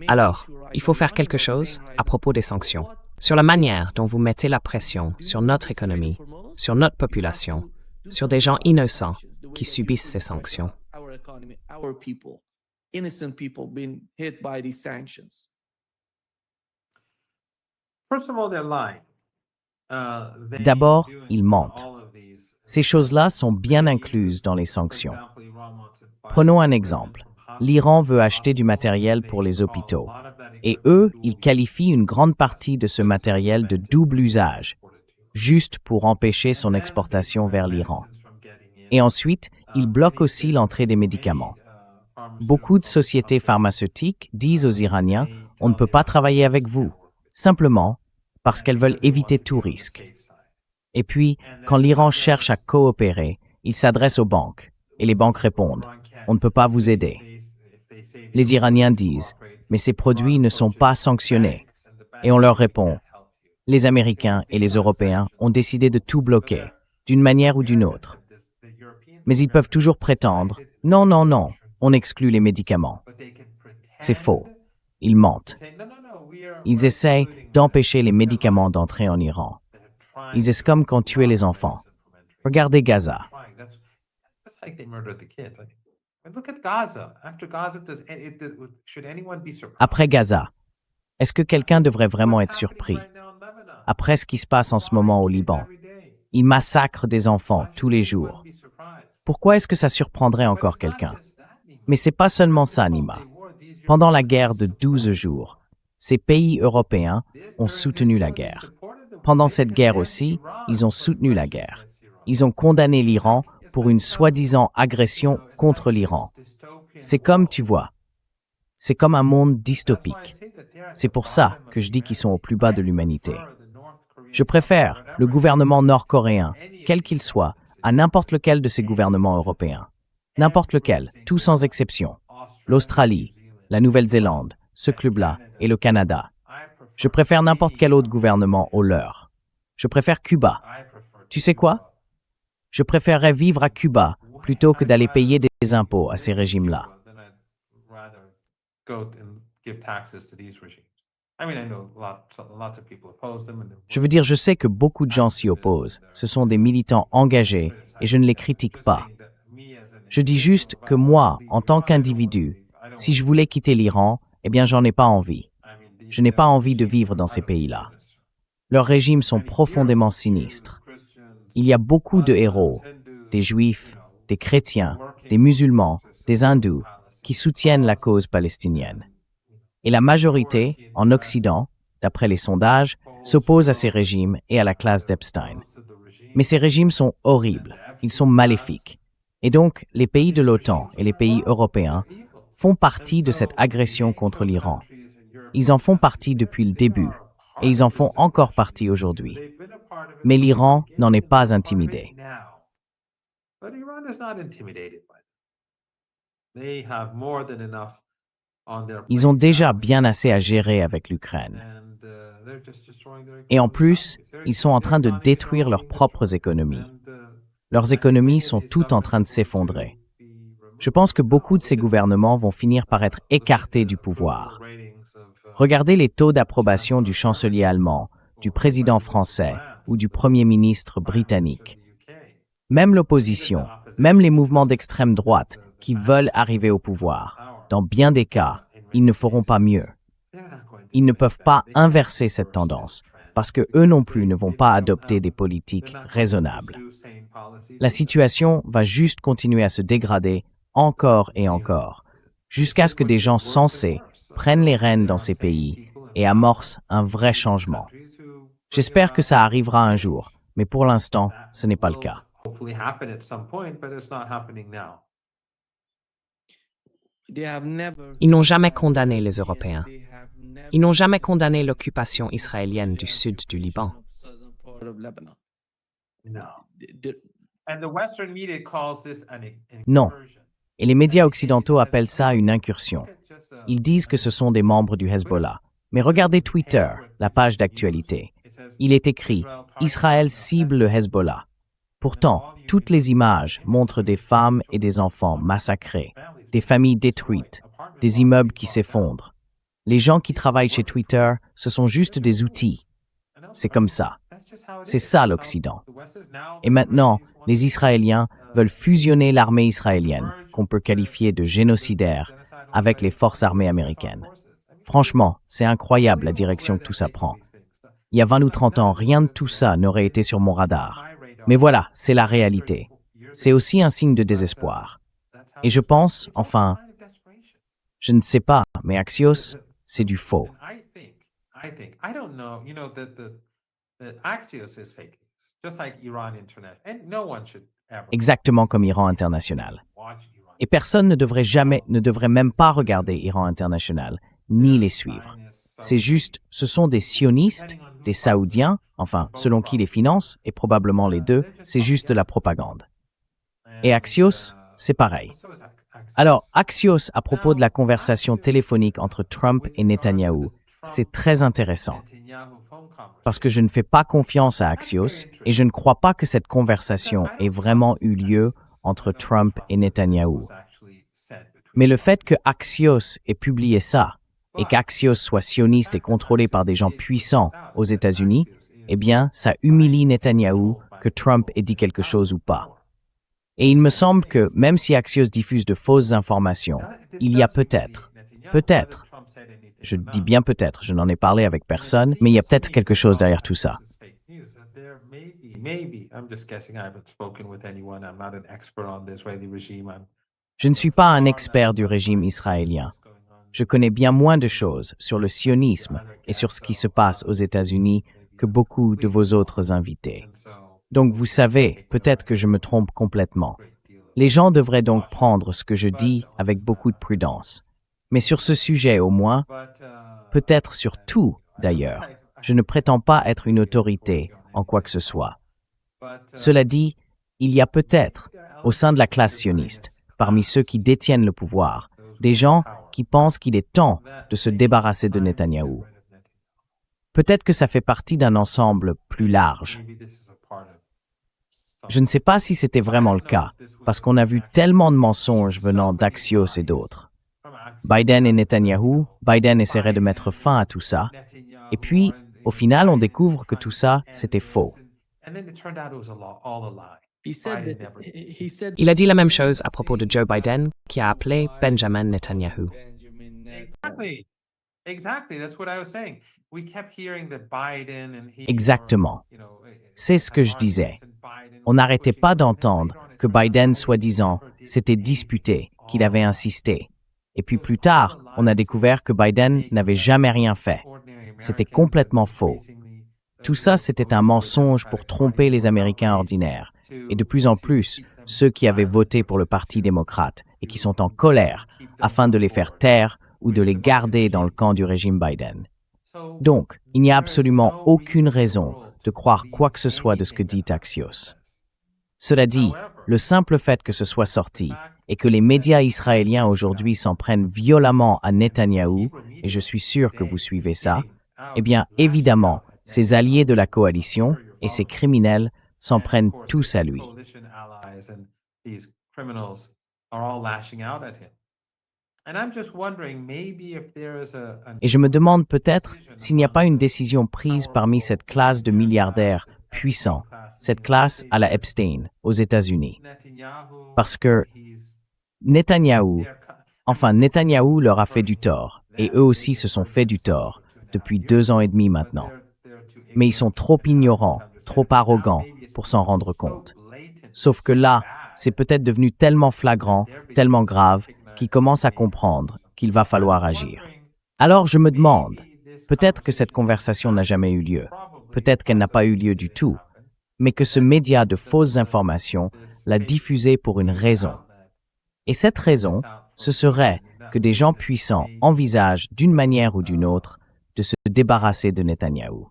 Alors, il faut faire quelque chose à propos des sanctions, sur la manière dont vous mettez la pression sur notre économie, sur notre population, sur des gens innocents qui subissent ces sanctions. D'abord, ils mentent. Ces choses-là sont bien incluses dans les sanctions. Prenons un exemple. L'Iran veut acheter du matériel pour les hôpitaux. Et eux, ils qualifient une grande partie de ce matériel de double usage, juste pour empêcher son exportation vers l'Iran. Et ensuite, ils bloquent aussi l'entrée des médicaments. Beaucoup de sociétés pharmaceutiques disent aux Iraniens « on ne peut pas travailler avec vous », simplement parce qu'elles veulent éviter tout risque. Et puis, quand l'Iran cherche à coopérer, il s'adresse aux banques, et les banques répondent « on ne peut pas vous aider ». Les Iraniens disent « mais ces produits ne sont pas sanctionnés ». Et on leur répond « les Américains et les Européens ont décidé de tout bloquer, d'une manière ou d'une autre. » Mais ils peuvent toujours prétendre « non, non, non, on exclut les médicaments ». C'est faux. Ils mentent. Ils essayent d'empêcher les médicaments d'entrer en Iran. Ils escomptent quand tuer les enfants. Regardez Gaza. Après Gaza, est-ce que quelqu'un devrait vraiment être surpris? Après ce qui se passe en ce moment au Liban, ils massacrent des enfants tous les jours. Pourquoi est-ce que ça surprendrait encore quelqu'un? Mais c'est pas seulement ça, Nima. Pendant la guerre de 12 jours, ces pays européens ont soutenu la guerre. Pendant cette guerre aussi, ils ont soutenu la guerre. Ils ont condamné l'Iran pour une soi-disant agression contre l'Iran. C'est comme, tu vois, c'est comme un monde dystopique. C'est pour ça que je dis qu'ils sont au plus bas de l'humanité. Je préfère le gouvernement nord-coréen, quel qu'il soit, à n'importe lequel de ces gouvernements européens. N'importe lequel, tout sans exception. L'Australie, la Nouvelle-Zélande, ce club-là et le Canada. Je préfère n'importe quel autre gouvernement au leur. Je préfère Cuba. Tu sais quoi? Je préférerais vivre à Cuba plutôt que d'aller payer des impôts à ces régimes-là. Je veux dire, je sais que beaucoup de gens s'y opposent. Ce sont des militants engagés et je ne les critique pas. Je dis juste que moi, en tant qu'individu, si je voulais quitter l'Iran, eh bien, j'en ai pas envie. Je n'ai pas envie de vivre dans ces pays-là. Leurs régimes sont profondément sinistres. Il y a beaucoup de héros, des juifs, des chrétiens, des musulmans, des hindous, qui soutiennent la cause palestinienne. Et la majorité, en Occident, d'après les sondages, s'oppose à ces régimes et à la classe d'Epstein. Mais ces régimes sont horribles, ils sont maléfiques. Et donc, les pays de l'OTAN et les pays européens font partie de cette agression contre l'Iran. Ils en font partie depuis le début, et ils en font encore partie aujourd'hui. Mais l'Iran n'en est pas intimidé. Ils ont déjà bien assez à gérer avec l'Ukraine. Et en plus, ils sont en train de détruire leurs propres économies. Leurs économies sont toutes en train de s'effondrer. Je pense que beaucoup de ces gouvernements vont finir par être écartés du pouvoir. Regardez les taux d'approbation du chancelier allemand, du président français ou du premier ministre britannique. Même l'opposition, même les mouvements d'extrême droite qui veulent arriver au pouvoir, dans bien des cas, ils ne feront pas mieux. Ils ne peuvent pas inverser cette tendance, parce que eux non plus ne vont pas adopter des politiques raisonnables. La situation va juste continuer à se dégrader encore et encore, jusqu'à ce que des gens sensés prennent les rênes dans ces pays et amorcent un vrai changement. J'espère que ça arrivera un jour, mais pour l'instant, ce n'est pas le cas. Ils n'ont jamais condamné les Européens. Ils n'ont jamais condamné l'occupation israélienne du sud du Liban. Non. Et les médias occidentaux appellent ça une incursion. Ils disent que ce sont des membres du Hezbollah. Mais regardez Twitter, la page d'actualité. Il est écrit « Israël cible le Hezbollah ». Pourtant, toutes les images montrent des femmes et des enfants massacrés, des familles détruites, des immeubles qui s'effondrent. Les gens qui travaillent chez Twitter, ce sont juste des outils. C'est comme ça. C'est ça l'Occident. Et maintenant, les Israéliens veulent fusionner l'armée israélienne, qu'on peut qualifier de génocidaire, avec les forces armées américaines. Franchement, c'est incroyable la direction que tout ça prend. Il y a 20 ou 30 ans, rien de tout ça n'aurait été sur mon radar. Mais voilà, c'est la réalité. C'est aussi un signe de désespoir. Et je pense, enfin, je ne sais pas, mais Axios, c'est du faux. Exactement comme Iran International. Et personne ne devrait même pas regarder Iran International, ni les suivre. C'est juste, ce sont des sionistes, des Saoudiens, enfin, selon qui les finance, et probablement les deux, c'est juste de la propagande. Et Axios, c'est pareil. Alors, Axios, à propos de la conversation téléphonique entre Trump et Netanyahou, c'est très intéressant. Parce que je ne fais pas confiance à Axios et je ne crois pas que cette conversation ait vraiment eu lieu entre Trump et Netanyahou. Mais le fait que Axios ait publié ça et qu'Axios soit sioniste et contrôlé par des gens puissants aux États-Unis, eh bien, ça humilie Netanyahou que Trump ait dit quelque chose ou pas. Et il me semble que, même si Axios diffuse de fausses informations, il y a peut-être, je dis bien peut-être, je n'en ai parlé avec personne, mais il y a peut-être quelque chose derrière tout ça. Je ne suis pas un expert du régime israélien. Je connais bien moins de choses sur le sionisme et sur ce qui se passe aux États-Unis que beaucoup de vos autres invités. Donc vous savez, peut-être que je me trompe complètement. Les gens devraient donc prendre ce que je dis avec beaucoup de prudence. Mais sur ce sujet au moins, peut-être sur tout d'ailleurs, je ne prétends pas être une autorité en quoi que ce soit. Cela dit, il y a peut-être, au sein de la classe sioniste, parmi ceux qui détiennent le pouvoir, des gens qui pensent qu'il est temps de se débarrasser de Netanyahou. Peut-être que ça fait partie d'un ensemble plus large. Je ne sais pas si c'était vraiment le cas, parce qu'on a vu tellement de mensonges venant d'Axios et d'autres. Biden et Netanyahou, Biden essaierait de mettre fin à tout ça, et puis, au final, on découvre que tout ça, c'était faux. Il a dit la même chose à propos de Joe Biden, qui a appelé Benjamin Netanyahu. Exactement. C'est ce que je disais. On n'arrêtait pas d'entendre que Biden, soi-disant, s'était disputé, qu'il avait insisté. Et puis plus tard, on a découvert que Biden n'avait jamais rien fait. C'était complètement faux. Tout ça, c'était un mensonge pour tromper les Américains ordinaires. Et de plus en plus, ceux qui avaient voté pour le Parti démocrate et qui sont en colère afin de les faire taire ou de les garder dans le camp du régime Biden. Donc, il n'y a absolument aucune raison de croire quoi que ce soit de ce que dit Axios. Cela dit, le simple fait que ce soit sorti et que les médias israéliens aujourd'hui s'en prennent violemment à Netanyahou, et je suis sûr que vous suivez ça, eh bien, évidemment, ses alliés de la coalition et ses criminels s'en prennent tous à lui. Et je me demande peut-être s'il n'y a pas une décision prise parmi cette classe de milliardaires puissants, cette classe à la Epstein, aux États-Unis. Parce que Netanyahou leur a fait du tort, et eux aussi se sont fait du tort, depuis 2 ans et demi maintenant. Mais ils sont trop ignorants, trop arrogants pour s'en rendre compte. Sauf que là, c'est peut-être devenu tellement flagrant, tellement grave, qu'ils commencent à comprendre qu'il va falloir agir. Alors je me demande, peut-être que cette conversation n'a jamais eu lieu, peut-être qu'elle n'a pas eu lieu du tout, mais que ce média de fausses informations l'a diffusée pour une raison. Et cette raison, ce serait que des gens puissants envisagent d'une manière ou d'une autre de se débarrasser de Netanyahou.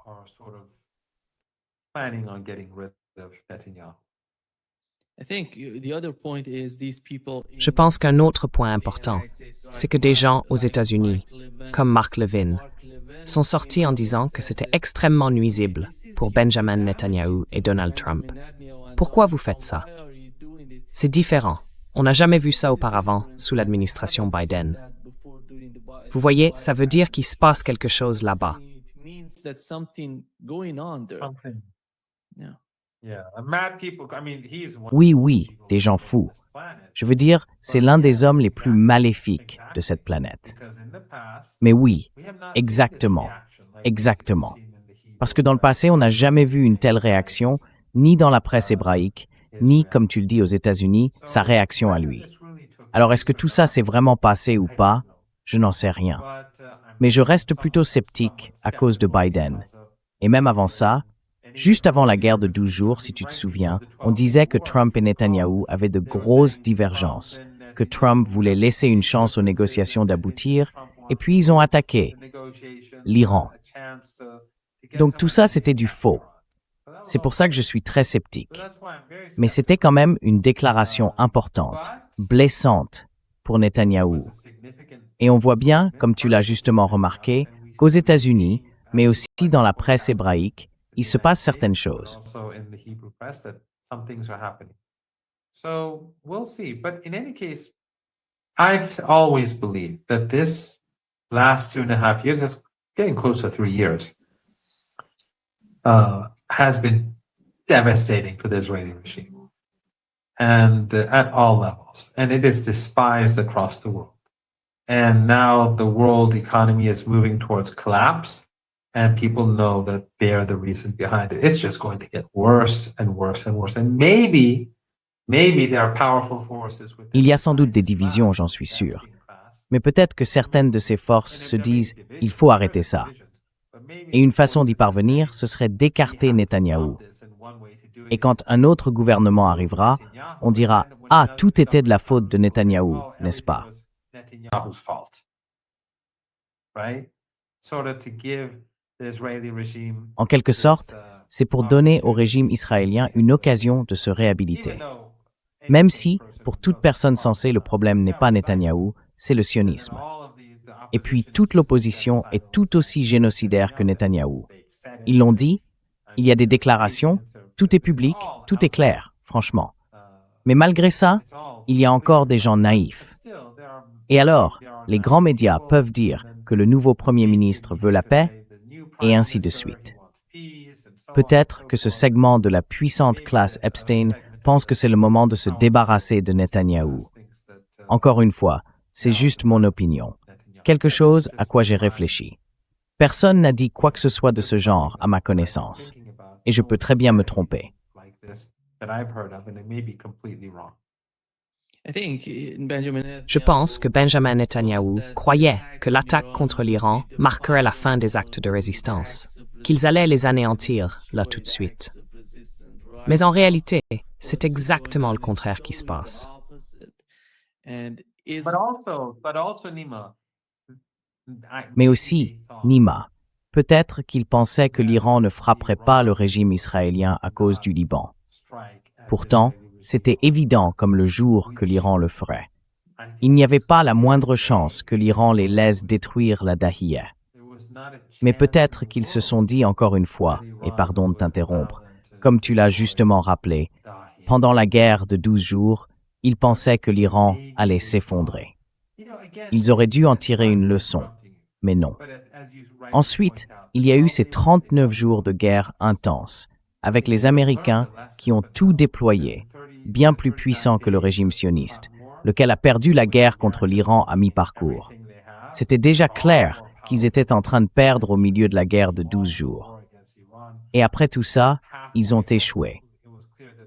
Je pense qu'un autre point important, c'est que des gens aux États-Unis, comme Mark Levin, sont sortis en disant que c'était extrêmement nuisible pour Benjamin Netanyahu et Donald Trump. Pourquoi vous faites ça? C'est différent. On n'a jamais vu ça auparavant sous l'administration Biden. Vous voyez, ça veut dire qu'il se passe quelque chose là-bas. Oui, des gens fous. Je veux dire, c'est l'un des hommes les plus maléfiques de cette planète. Mais oui, exactement. Parce que dans le passé, on n'a jamais vu une telle réaction, ni dans la presse hébraïque, ni, comme tu le dis aux États-Unis, sa réaction à lui. Alors, est-ce que tout ça s'est vraiment passé ou pas? Je n'en sais rien. Mais je reste plutôt sceptique à cause de Biden. Et même avant ça, juste avant la guerre de 12 jours, si tu te souviens, on disait que Trump et Netanyahou avaient de grosses divergences, que Trump voulait laisser une chance aux négociations d'aboutir, et puis ils ont attaqué l'Iran. Donc tout ça, c'était du faux. C'est pour ça que je suis très sceptique. Mais c'était quand même une déclaration importante, blessante pour Netanyahou. Et on voit bien, comme tu l'as justement remarqué, qu'aux États-Unis, mais aussi dans la presse hébraïque, il se passe certaines choses. I've always believed that this last 2.5 years, is getting close to 3 years, has been devastating for the Israeli regime, and at all levels, and it is despised across the world. And now the world economy is moving towards collapse, and people know that they're the reason behind it. It's just going to get worse and worse and worse, and maybe there are powerful forces. Il y a sans doute des divisions, j'en suis sûr. Mais peut-être que certaines de ces forces se disent « il faut arrêter ça ». Et une façon d'y parvenir, ce serait d'écarter Netanyahou. Et quand un autre gouvernement arrivera, on dira « ah, tout était de la faute de Netanyahou, n'est-ce pas ?» En quelque sorte, c'est pour donner au régime israélien une occasion de se réhabiliter. Même si, pour toute personne sensée, le problème n'est pas Netanyahou, c'est le sionisme. Et puis, toute l'opposition est tout aussi génocidaire que Netanyahou. Ils l'ont dit, il y a des déclarations, tout est public, tout est clair, franchement. Mais malgré ça, il y a encore des gens naïfs. Et alors, les grands médias peuvent dire que le nouveau Premier ministre veut la paix, et ainsi de suite. Peut-être que ce segment de la puissante classe Epstein pense que c'est le moment de se débarrasser de Netanyahou. Encore une fois, c'est juste mon opinion. Quelque chose à quoi j'ai réfléchi. Personne n'a dit quoi que ce soit de ce genre à ma connaissance. Et je peux très bien me tromper. Je pense que Benjamin Netanyahou croyait que l'attaque contre l'Iran marquerait la fin des actes de résistance, qu'ils allaient les anéantir là tout de suite. Mais en réalité, c'est exactement le contraire qui se passe. Mais aussi, Nima, peut-être qu'il pensait que l'Iran ne frapperait pas le régime israélien à cause du Liban. Pourtant, c'était évident comme le jour que l'Iran le ferait. Il n'y avait pas la moindre chance que l'Iran les laisse détruire la Dahiya. Mais peut-être qu'ils se sont dit encore une fois, et pardon de t'interrompre, comme tu l'as justement rappelé, pendant la guerre de 12 jours, ils pensaient que l'Iran allait s'effondrer. Ils auraient dû en tirer une leçon, mais non. Ensuite, il y a eu ces 39 jours de guerre intense, avec les Américains qui ont tout déployé, bien plus puissant que le régime sioniste, lequel a perdu la guerre contre l'Iran à mi-parcours. C'était déjà clair qu'ils étaient en train de perdre au milieu de la guerre de 12 jours. Et après tout ça, ils ont échoué.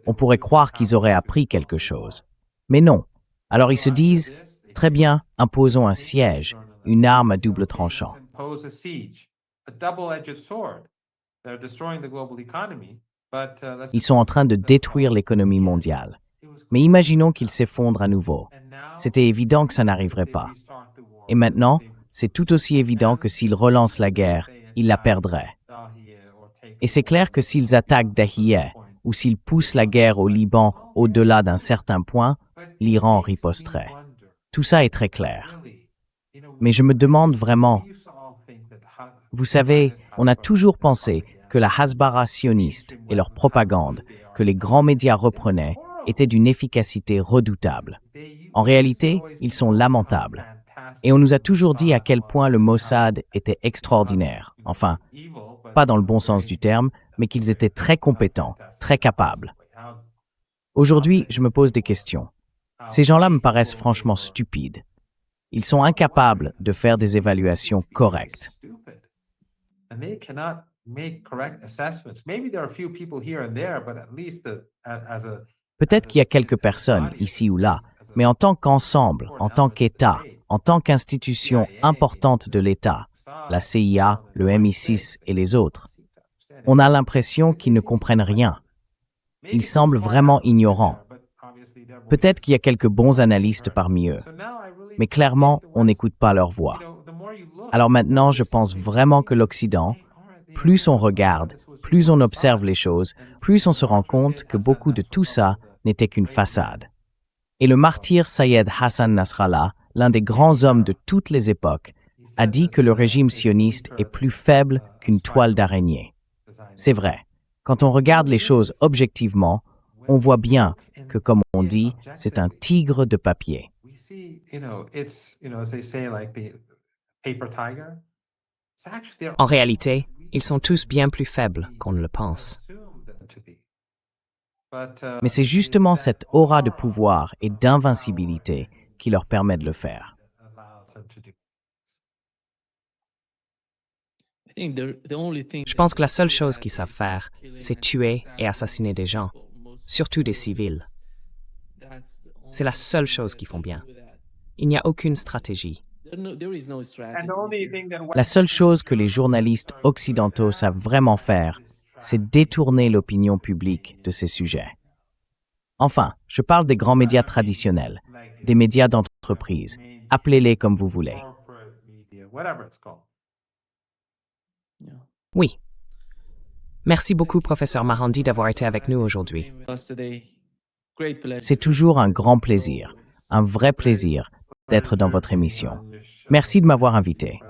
On pourrait croire qu'ils auraient appris quelque chose. Mais non. Alors ils se disent, très bien, imposons un siège, une arme à double tranchant. Ils sont en train de détruire l'économie mondiale. Mais imaginons qu'ils s'effondrent à nouveau. C'était évident que ça n'arriverait pas. Et maintenant, c'est tout aussi évident que s'ils relancent la guerre, ils la perdraient. Et c'est clair que s'ils attaquent Dahiya ou s'ils poussent la guerre au Liban au-delà d'un certain point, l'Iran riposterait. Tout ça est très clair. Mais je me demande vraiment, vous savez, on a toujours pensé que la Hasbara sioniste et leur propagande, que les grands médias reprenaient, étaient d'une efficacité redoutable. En réalité, ils sont lamentables. Et on nous a toujours dit à quel point le Mossad était extraordinaire. Enfin, pas dans le bon sens du terme, mais qu'ils étaient très compétents, très capables. Aujourd'hui, je me pose des questions. Ces gens-là me paraissent franchement stupides. Ils sont incapables de faire des évaluations correctes. Peut-être qu'il y a quelques personnes, ici ou là, mais en tant qu'ensemble, en tant qu'État, en tant qu'institution importante de l'État, la CIA, le MI6 et les autres, on a l'impression qu'ils ne comprennent rien. Ils semblent vraiment ignorants. Peut-être qu'il y a quelques bons analystes parmi eux, mais clairement, on n'écoute pas leur voix. Alors maintenant, je pense vraiment que l'Occident, plus on regarde, plus on observe les choses, plus on se rend compte que beaucoup de tout ça n'était qu'une façade. Et le martyr Sayed Hassan Nasrallah, l'un des grands hommes de toutes les époques, a dit que le régime sioniste est plus faible qu'une toile d'araignée. C'est vrai. Quand on regarde les choses objectivement, on voit bien que, comme on dit, c'est un tigre de papier. En réalité, ils sont tous bien plus faibles qu'on ne le pense. Mais c'est justement cette aura de pouvoir et d'invincibilité qui leur permet de le faire. Je pense que la seule chose qu'ils savent faire, c'est tuer et assassiner des gens, surtout des civils. C'est la seule chose qu'ils font bien. Il n'y a aucune stratégie. La seule chose que les journalistes occidentaux savent vraiment faire, c'est détourner l'opinion publique de ces sujets. Enfin, je parle des grands médias traditionnels, des médias d'entreprise, appelez-les comme vous voulez. Oui. Merci beaucoup, professeur Marandi, d'avoir été avec nous aujourd'hui. C'est toujours un grand plaisir, un vrai plaisir d'être dans votre émission. Merci de m'avoir invité.